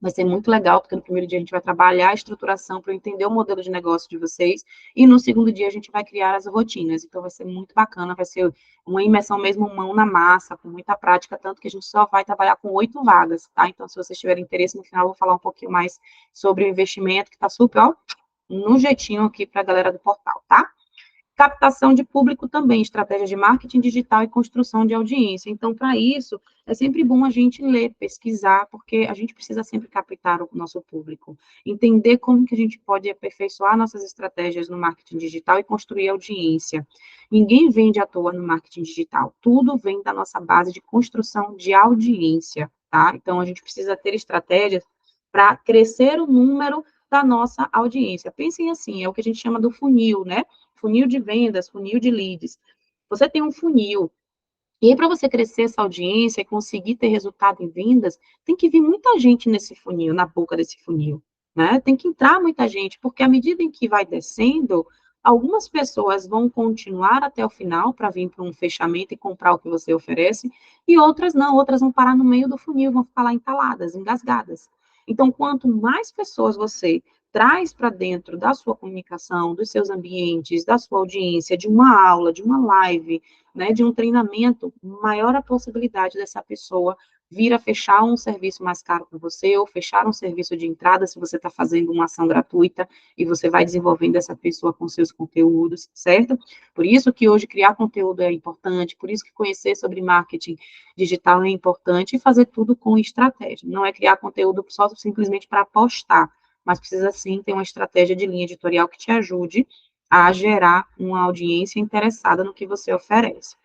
Vai ser muito legal, porque no primeiro dia a gente vai trabalhar a estruturação para entender o modelo de negócio de vocês, e no segundo dia a gente vai criar as rotinas. Então, vai ser muito bacana, vai ser uma imersão mesmo mão na massa, com muita prática, tanto que a gente só vai trabalhar com 8 vagas, tá? Então, se vocês tiverem interesse, no final eu vou falar um pouquinho mais sobre o investimento, que está super, ó, no jeitinho aqui para a galera do portal, tá? Captação de público também, estratégia de marketing digital e construção de audiência. Então, para isso, é sempre bom a gente ler, pesquisar, porque a gente precisa sempre captar o nosso público, entender como que a gente pode aperfeiçoar nossas estratégias no marketing digital e construir audiência. Ninguém vende à toa no marketing digital, tudo vem da nossa base de construção de audiência, tá? Então, a gente precisa ter estratégias para crescer o número da nossa audiência. Pensem assim, é o que a gente chama do funil, né? Funil de vendas, funil de leads. Você tem um funil E aí, para você crescer essa audiência e conseguir ter resultado em vendas, tem que vir muita gente nesse funil, na boca desse funil, né? Tem que entrar muita gente, porque à medida em que vai descendo, algumas pessoas vão continuar até o final para vir para um fechamento e comprar o que você oferece, e outras não, outras vão parar no meio do funil, vão ficar lá entaladas, engasgadas. Então, quanto mais pessoas você traz para dentro da sua comunicação, dos seus ambientes, da sua audiência, de uma aula, de uma live, né, de um treinamento, maior a possibilidade dessa pessoa vir a fechar um serviço mais caro com você, ou fechar um serviço de entrada, se você está fazendo uma ação gratuita, e você vai desenvolvendo essa pessoa com seus conteúdos, certo? Por isso que hoje criar conteúdo é importante, por isso que conhecer sobre marketing digital é importante, e fazer tudo com estratégia. Não é criar conteúdo só simplesmente para postar, mas precisa sim ter uma estratégia de linha editorial que te ajude a gerar uma audiência interessada no que você oferece.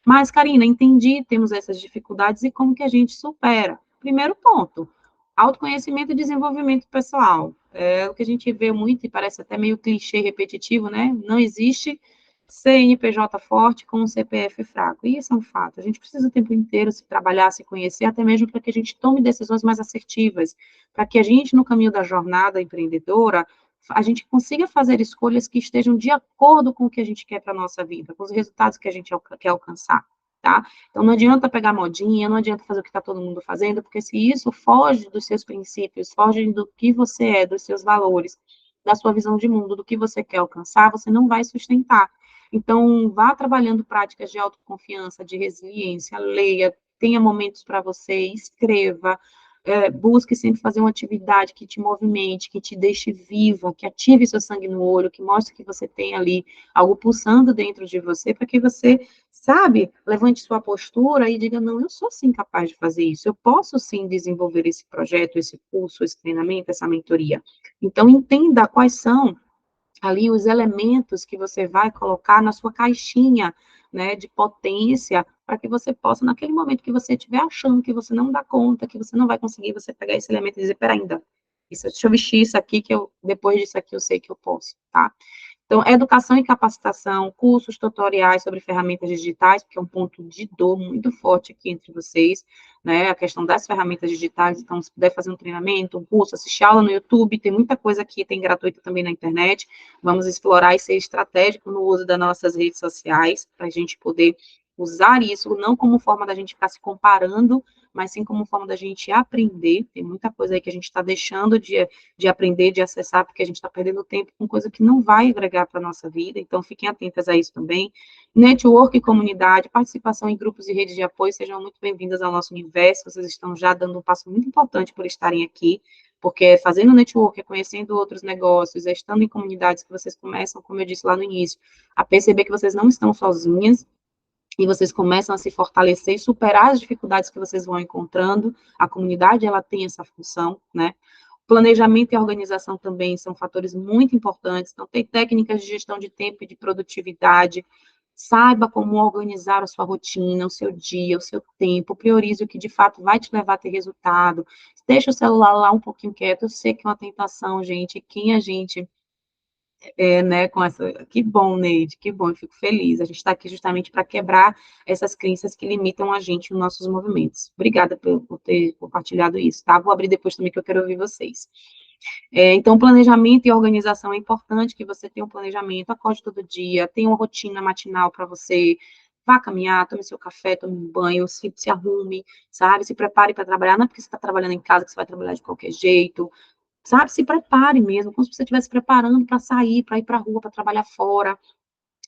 Mas, Karina, entendi, temos essas dificuldades e como que a gente supera. Primeiro ponto, autoconhecimento e desenvolvimento pessoal. É o que a gente vê muito e parece até meio clichê repetitivo, né? Não existe CNPJ forte com um CPF fraco. E isso é um fato. A gente precisa o tempo inteiro se trabalhar, se conhecer, até mesmo para que a gente tome decisões mais assertivas, para que a gente, no caminho da jornada empreendedora, a gente consiga fazer escolhas que estejam de acordo com o que a gente quer para a nossa vida, com os resultados que a gente quer alcançar, tá? Então, não adianta pegar modinha, não adianta fazer o que está todo mundo fazendo, porque se isso foge dos seus princípios, foge do que você é, dos seus valores, da sua visão de mundo, do que você quer alcançar, você não vai sustentar. Então, vá trabalhando práticas de autoconfiança, de resiliência, leia, tenha momentos para você, escreva, busque sempre fazer uma atividade que te movimente, que te deixe viva, que ative seu sangue no olho, que mostre que você tem ali algo pulsando dentro de você, para que você, sabe, levante sua postura e diga, não, eu sou sim capaz de fazer isso, eu posso sim desenvolver esse projeto, esse curso, esse treinamento, essa mentoria. Então, entenda quais são ali os elementos que você vai colocar na sua caixinha, né, de potência, para que você possa, naquele momento que você estiver achando que você não dá conta, que você não vai conseguir, você pegar esse elemento e dizer, pera ainda, deixa eu vestir isso aqui, que eu, depois disso aqui eu sei que eu posso, tá? Então, educação e capacitação, cursos tutoriais sobre ferramentas digitais, porque é um ponto de dor muito forte aqui entre vocês, né, a questão das ferramentas digitais, então, se puder fazer um treinamento, um curso, assistir aula no YouTube, tem muita coisa aqui, tem gratuita também na internet, vamos explorar e ser estratégico no uso das nossas redes sociais, para a gente poder usar isso, não como forma da gente ficar se comparando, mas sim como forma da gente aprender, tem muita coisa aí que a gente está deixando de aprender, de acessar, porque a gente está perdendo tempo com coisa que não vai agregar para a nossa vida, então fiquem atentas a isso também. Network e comunidade, participação em grupos e redes de apoio, sejam muito bem-vindas ao nosso universo, vocês estão já dando um passo muito importante por estarem aqui, porque fazendo network, conhecendo outros negócios, estando em comunidades que vocês começam, como eu disse lá no início, a perceber que vocês não estão sozinhas, e vocês começam a se fortalecer e superar as dificuldades que vocês vão encontrando, a comunidade, ela tem essa função, né? Planejamento e organização também são fatores muito importantes, então tem técnicas de gestão de tempo e de produtividade, saiba como organizar a sua rotina, o seu dia, o seu tempo, priorize o que de fato vai te levar a ter resultado, deixa o celular lá um pouquinho quieto, eu sei que é uma tentação, gente, quem a gente né, com essa. Que bom, Neide, que bom, eu fico feliz. A gente está aqui justamente para quebrar essas crenças que limitam a gente nos nossos movimentos. Obrigada por ter compartilhado isso, tá? Vou abrir depois também que eu quero ouvir vocês. Então, planejamento e organização é importante que você tenha um planejamento, acorde todo dia, tenha uma rotina matinal para você. Vá caminhar, tome seu café, tome um banho, se arrume, sabe? Se prepare para trabalhar. Não é porque você está trabalhando em casa que você vai trabalhar de qualquer jeito, sabe? Se prepare mesmo, como se você estivesse preparando para sair, para ir para a rua, para trabalhar fora.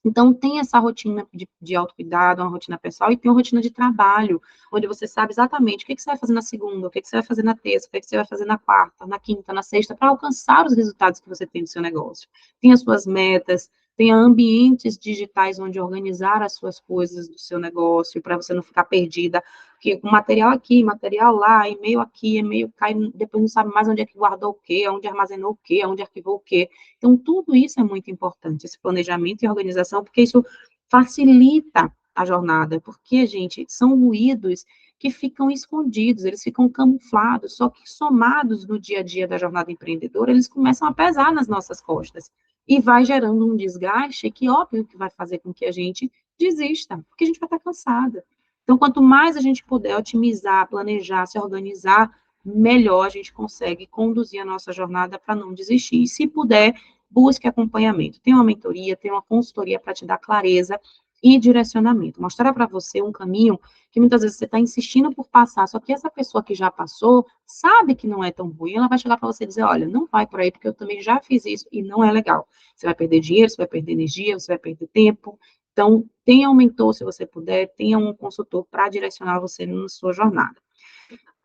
Então, tem essa rotina de autocuidado, uma rotina pessoal, e tem uma rotina de trabalho, onde você sabe exatamente o que você vai fazer na segunda, o que você vai fazer na terça, o que você vai fazer na quarta, na quinta, na sexta, para alcançar os resultados que você tem no seu negócio. Tem as suas metas, tenha ambientes digitais onde organizar as suas coisas do seu negócio, para você não ficar perdida, porque o material aqui, material lá, e-mail aqui, e-mail cá, e depois não sabe mais onde é que guardou o quê, onde armazenou o quê, onde arquivou o quê. Então, tudo isso é muito importante, esse planejamento e organização, porque isso facilita a jornada, porque, gente, são ruídos que ficam escondidos, eles ficam camuflados, só que somados no dia a dia da jornada empreendedora, eles começam a pesar nas nossas costas, e vai gerando um desgaste que, óbvio, que vai fazer com que a gente desista, porque a gente vai estar cansada. Então, quanto mais a gente puder otimizar, planejar, se organizar, melhor a gente consegue conduzir a nossa jornada para não desistir. E se puder, busque acompanhamento. Tem uma mentoria, tem uma consultoria para te dar clareza e direcionamento. Mostrar para você um caminho que muitas vezes você está insistindo por passar, só que essa pessoa que já passou sabe que não é tão ruim, ela vai chegar para você e dizer, olha, não vai por aí, porque eu também já fiz isso e não é legal. Você vai perder dinheiro, você vai perder energia, você vai perder tempo. Então, tenha um mentor, se você puder, tenha um consultor para direcionar você na sua jornada.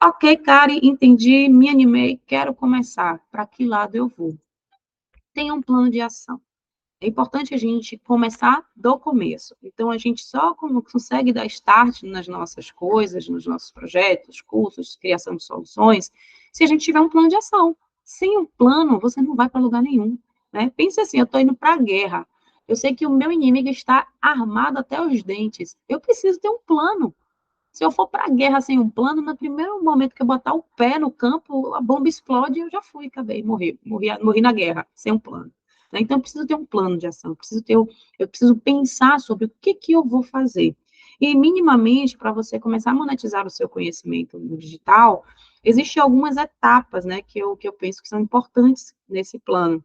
Ok, Kari, entendi, me animei, quero começar. Para que lado eu vou? Tenha um plano de ação. É importante a gente começar do começo. Então, a gente só consegue dar start nas nossas coisas, nos nossos projetos, cursos, criação de soluções, se a gente tiver um plano de ação. Sem um plano, você não vai para lugar nenhum. Né? Pense assim, eu estou indo para a guerra. Eu sei que o meu inimigo está armado até os dentes. Eu preciso ter um plano. Se eu for para a guerra sem um plano, no primeiro momento que eu botar o pé no campo, a bomba explode e eu já fui, acabei, morri na guerra, sem um plano. Né? Então, eu preciso ter um plano de ação, eu preciso pensar sobre o que eu vou fazer. E, minimamente, para você começar a monetizar o seu conhecimento no digital, existem algumas etapas, né, que eu penso que são importantes nesse plano,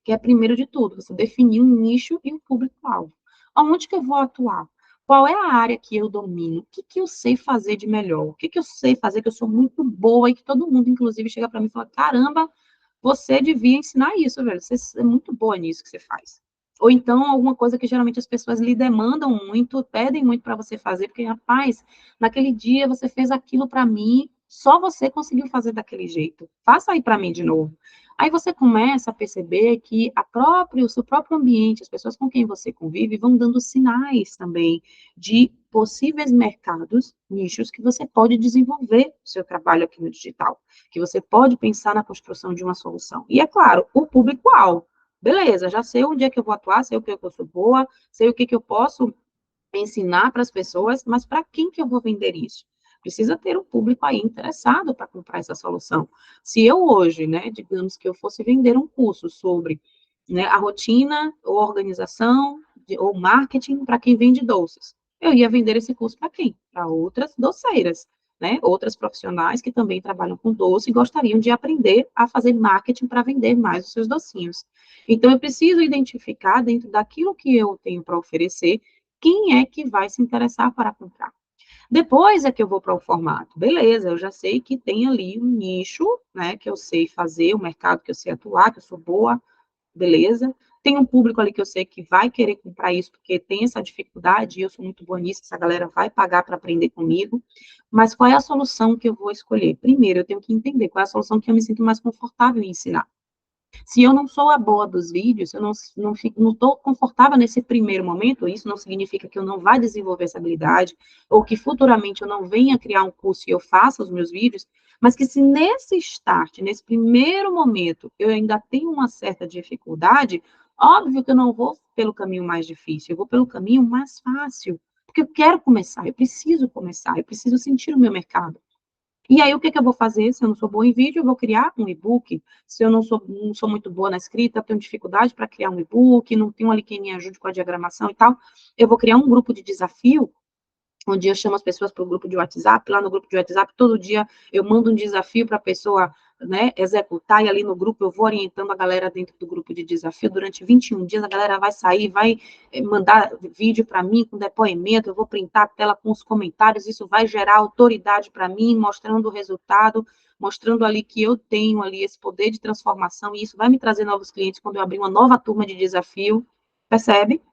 que é, primeiro de tudo, você definir um nicho e um público-alvo. Aonde que eu vou atuar? Qual é a área que eu domino? O que eu sei fazer de melhor? O que eu sei fazer que eu sou muito boa e que todo mundo, inclusive, chega para mim e fala, caramba, você devia ensinar isso, velho. Você é muito boa nisso que você faz. Ou então, alguma coisa que geralmente as pessoas lhe demandam muito, pedem muito para você fazer, porque, rapaz, naquele dia você fez aquilo para mim, só você conseguiu fazer daquele jeito. Faça aí para mim de novo. Aí você começa a perceber que o seu próprio ambiente, as pessoas com quem você convive, vão dando sinais também de possíveis mercados, nichos que você pode desenvolver o seu trabalho aqui no digital, que você pode pensar na construção de uma solução. E é claro, o público-alvo. Beleza, já sei onde é que eu vou atuar, sei o que eu sou boa, sei o que eu posso ensinar para as pessoas, mas para quem que eu vou vender isso? Precisa ter um público aí interessado para comprar essa solução. Se eu hoje, né, digamos que eu fosse vender um curso sobre, né, a rotina ou organização ou marketing para quem vende doces, eu ia vender esse curso para quem? Para outras doceiras, né, outras profissionais que também trabalham com doce e gostariam de aprender a fazer marketing para vender mais os seus docinhos. Então, eu preciso identificar dentro daquilo que eu tenho para oferecer quem é que vai se interessar para comprar. Depois é que eu vou para o formato. Beleza, eu já sei que tem ali um nicho, né, que eu sei fazer, o mercado que eu sei atuar, que eu sou boa, beleza. Tem um público ali que eu sei que vai querer comprar isso, porque tem essa dificuldade, e eu sou muito boa nisso, essa galera vai pagar para aprender comigo. Mas qual é a solução que eu vou escolher? Primeiro, eu tenho que entender qual é a solução que eu me sinto mais confortável em ensinar. Se eu não sou a boa dos vídeos, eu não estou confortável nesse primeiro momento, isso não significa que eu não vá desenvolver essa habilidade, ou que futuramente eu não venha criar um curso e eu faça os meus vídeos, mas que se nesse start, nesse primeiro momento, eu ainda tenho uma certa dificuldade, óbvio que eu não vou pelo caminho mais difícil, eu vou pelo caminho mais fácil, porque eu quero começar, eu preciso sentir o meu mercado. E aí, o que eu vou fazer? Se eu não sou boa em vídeo, eu vou criar um e-book. Se eu não sou muito boa na escrita, tenho dificuldade para criar um e-book, não tenho ali quem me ajude com a diagramação e tal, eu vou criar um grupo de desafio onde eu chamo as pessoas para o grupo de WhatsApp, lá no grupo de WhatsApp, todo dia eu mando um desafio para a pessoa, né, executar, e ali no grupo eu vou orientando a galera dentro do grupo de desafio, durante 21 dias a galera vai sair, vai mandar vídeo para mim com depoimento, eu vou printar a tela com os comentários, isso vai gerar autoridade para mim, mostrando o resultado, mostrando ali que eu tenho ali esse poder de transformação, e isso vai me trazer novos clientes quando eu abrir uma nova turma de desafio, percebe?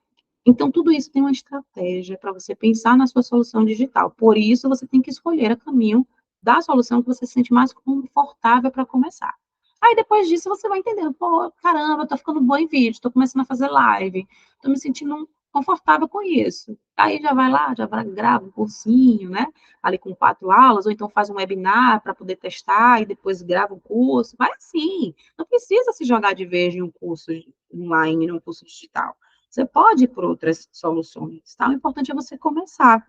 Então, tudo isso tem uma estratégia para você pensar na sua solução digital. Por isso, você tem que escolher o caminho da solução que você se sente mais confortável para começar. Aí, depois disso, você vai entendendo, pô, caramba, tô ficando bom em vídeo, estou começando a fazer live, estou me sentindo confortável com isso. Aí já vai lá, grava um cursinho, né? Ali com 4 aulas, ou então faz um webinar para poder testar e depois grava um curso. Vai assim, não precisa se jogar de vez em um curso online, em um curso digital. Você pode ir por outras soluções, tá? O importante é você começar.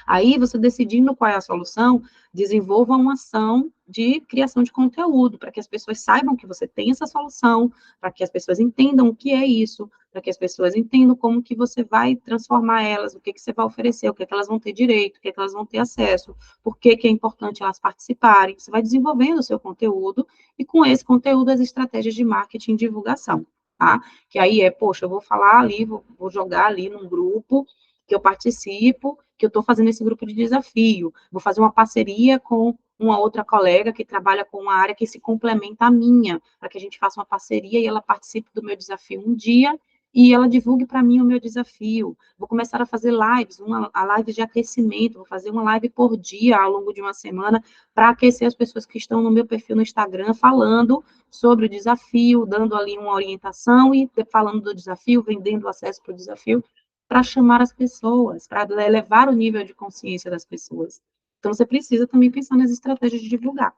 Aí, você decidindo qual é a solução, desenvolva uma ação de criação de conteúdo, para que as pessoas saibam que você tem essa solução, para que as pessoas entendam o que é isso, para que as pessoas entendam como que você vai transformar elas, o que que você vai oferecer, o que que elas vão ter direito, o que que elas vão ter acesso, por que que é importante elas participarem. Você vai desenvolvendo o seu conteúdo e, com esse conteúdo, as estratégias de marketing e divulgação, tá? Que aí poxa, eu vou falar ali, vou jogar ali num grupo que eu participo, que eu estou fazendo esse grupo de desafio. Vou fazer uma parceria com uma outra colega que trabalha com uma área que se complementa à minha, para que a gente faça uma parceria e ela participe do meu desafio um dia e ela divulgue para mim o meu desafio. Vou começar a fazer lives, a live de aquecimento, vou fazer uma live por dia ao longo de uma semana para aquecer as pessoas que estão no meu perfil no Instagram falando sobre o desafio, dando ali uma orientação e falando do desafio, vendendo acesso para o desafio para chamar as pessoas, para elevar o nível de consciência das pessoas. Então, você precisa também pensar nas estratégias de divulgar.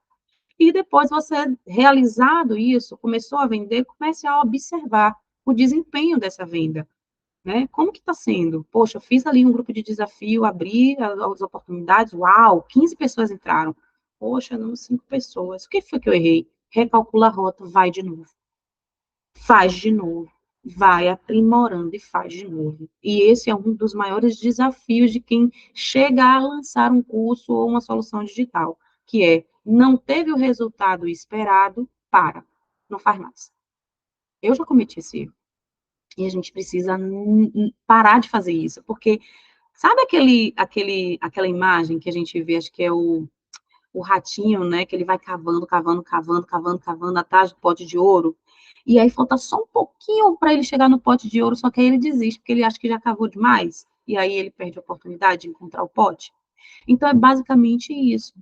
E depois, você, realizado isso, começou a vender, comece a observar o desempenho dessa venda. Né? Como que está sendo? Poxa, eu fiz ali um grupo de desafio, abri as oportunidades, uau, 15 pessoas entraram. Poxa, não, 5 pessoas. O que foi que eu errei? Recalcula a rota, vai de novo. Faz de novo, vai aprimorando e faz de novo. E esse é um dos maiores desafios de quem chega a lançar um curso ou uma solução digital, que é, não teve o resultado esperado, não faz mais. Eu já cometi esse erro. E a gente precisa parar de fazer isso, porque sabe aquela imagem que a gente vê, acho que é o ratinho, né, que ele vai cavando, cavando, cavando, cavando, cavando atrás do pote de ouro, e aí falta só um pouquinho para ele chegar no pote de ouro, só que aí ele desiste, porque ele acha que já cavou demais, e aí ele perde a oportunidade de encontrar o pote. Então, é basicamente isso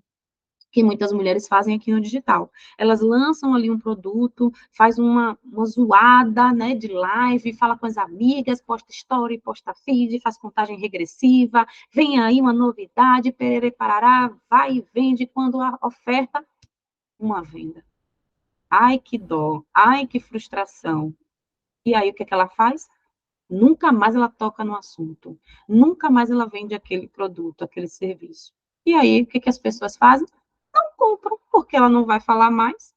que muitas mulheres fazem aqui no digital. Elas lançam ali um produto, faz uma zoada, né, de live, fala com as amigas, posta story, posta feed, faz contagem regressiva, vem aí uma novidade, perere parará, vai e vende, quando a oferta, uma venda. Ai, que dó, ai, que frustração. E aí, o que é que ela faz? Nunca mais ela toca no assunto, nunca mais ela vende aquele produto, aquele serviço. E aí, o que é que as pessoas fazem? Não compram, porque ela não vai falar mais,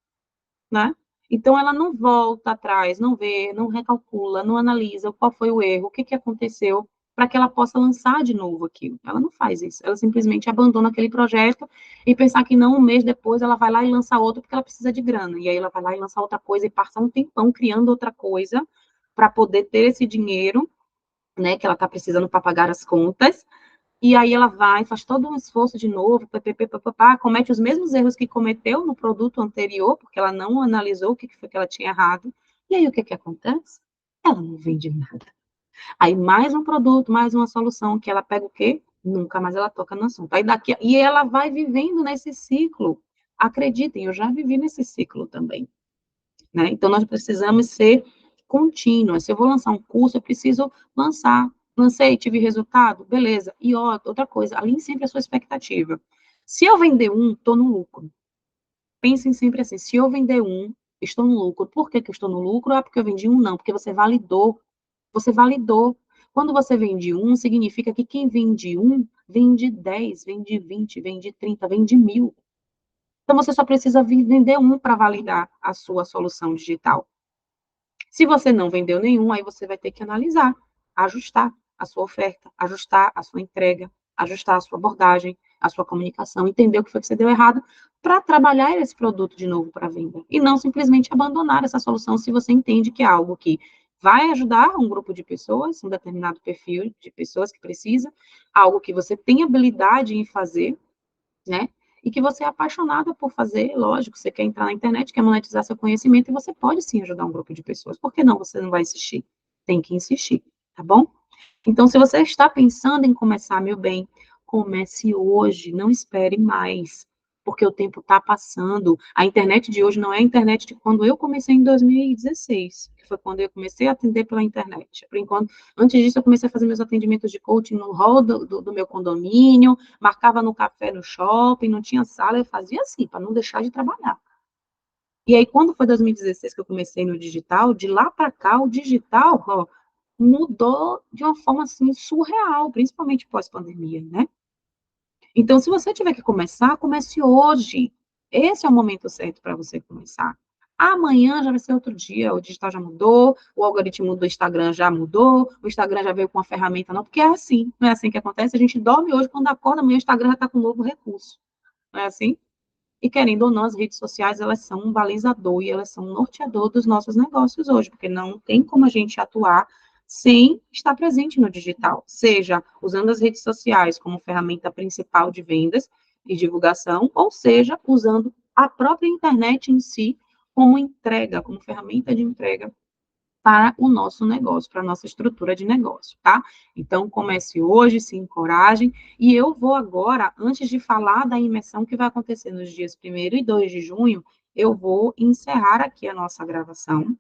né? Então, ela não volta atrás, não vê, não recalcula, não analisa qual foi o erro, o que que aconteceu, para que ela possa lançar de novo aquilo. Ela não faz isso, ela simplesmente abandona aquele projeto e pensar que não, um mês depois ela vai lá e lança outro porque ela precisa de grana. E aí ela vai lá e lança outra coisa e passa um tempão criando outra coisa para poder ter esse dinheiro, né, que ela está precisando para pagar as contas, e aí ela vai, faz todo um esforço de novo, papapá, comete os mesmos erros que cometeu no produto anterior, porque ela não analisou o que foi que ela tinha errado. E aí o que que acontece? Ela não vende nada. Aí mais um produto, mais uma solução, que ela pega o quê? Nunca mais ela toca no assunto. Aí daqui, e ela vai vivendo nesse ciclo. Acreditem, eu já vivi nesse ciclo também. Né? Então, nós precisamos ser contínuas. Se eu vou lançar um curso, eu preciso lançar. Lancei, tive resultado? Beleza. E outra coisa, alinhe sempre a sua expectativa. Se eu vender um, estou no lucro. Pensem sempre assim, se eu vender um, estou no lucro. Por que que eu estou no lucro? Ah, porque eu vendi um, não, porque você validou. Você validou. Quando você vende um, significa que quem vende um, vende 10, vende 20, vende 30, vende 1.000. Então, você só precisa vender um para validar a sua solução digital. Se você não vendeu nenhum, aí você vai ter que analisar, ajustar a sua oferta, ajustar a sua entrega, ajustar a sua abordagem, a sua comunicação, entender o que foi que você deu errado, para trabalhar esse produto de novo para venda. E não simplesmente abandonar essa solução se você entende que é algo que vai ajudar um grupo de pessoas, um determinado perfil de pessoas que precisa, algo que você tem habilidade em fazer, né? E que você é apaixonada por fazer, lógico, você quer entrar na internet, quer monetizar seu conhecimento, e você pode sim ajudar um grupo de pessoas. Por que não você não vai insistir? Tem que insistir, tá bom? Então, se você está pensando em começar, meu bem, comece hoje, não espere mais, porque o tempo está passando. A internet de hoje não é a internet de quando eu comecei em 2016, que foi quando eu comecei a atender pela internet. Por enquanto, antes disso, eu comecei a fazer meus atendimentos de coaching no hall do meu condomínio, marcava no café no shopping, não tinha sala, eu fazia assim, para não deixar de trabalhar. E aí, quando foi 2016 que eu comecei no digital, de lá para cá, o digital, ó, mudou de uma forma assim surreal, principalmente pós-pandemia, né? Então, se você tiver que começar, comece hoje. Esse é o momento certo para você começar. Amanhã já vai ser outro dia, o digital já mudou, o algoritmo do Instagram já mudou, o Instagram já veio com uma ferramenta, não, porque é assim, não é assim que acontece. A gente dorme hoje, quando acorda, amanhã o Instagram já está com um novo recurso. Não é assim? E querendo ou não, as redes sociais, elas são um balizador e elas são um norteador dos nossos negócios hoje, porque não tem como a gente atuar sem estar presente no digital, seja usando as redes sociais como ferramenta principal de vendas e divulgação, ou seja, usando a própria internet em si como entrega, como ferramenta de entrega para o nosso negócio, para a nossa estrutura de negócio, tá? Então, comece hoje, se encorajem, e eu vou agora, antes de falar da imersão que vai acontecer nos dias 1º e 2 de junho, eu vou encerrar aqui a nossa gravação,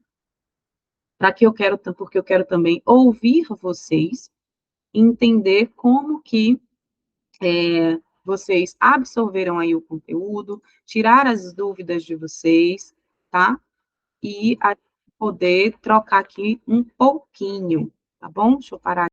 porque eu quero também ouvir vocês, entender como que vocês absorveram aí o conteúdo, tirar as dúvidas de vocês, tá? E a poder trocar aqui um pouquinho, tá bom? Deixa eu parar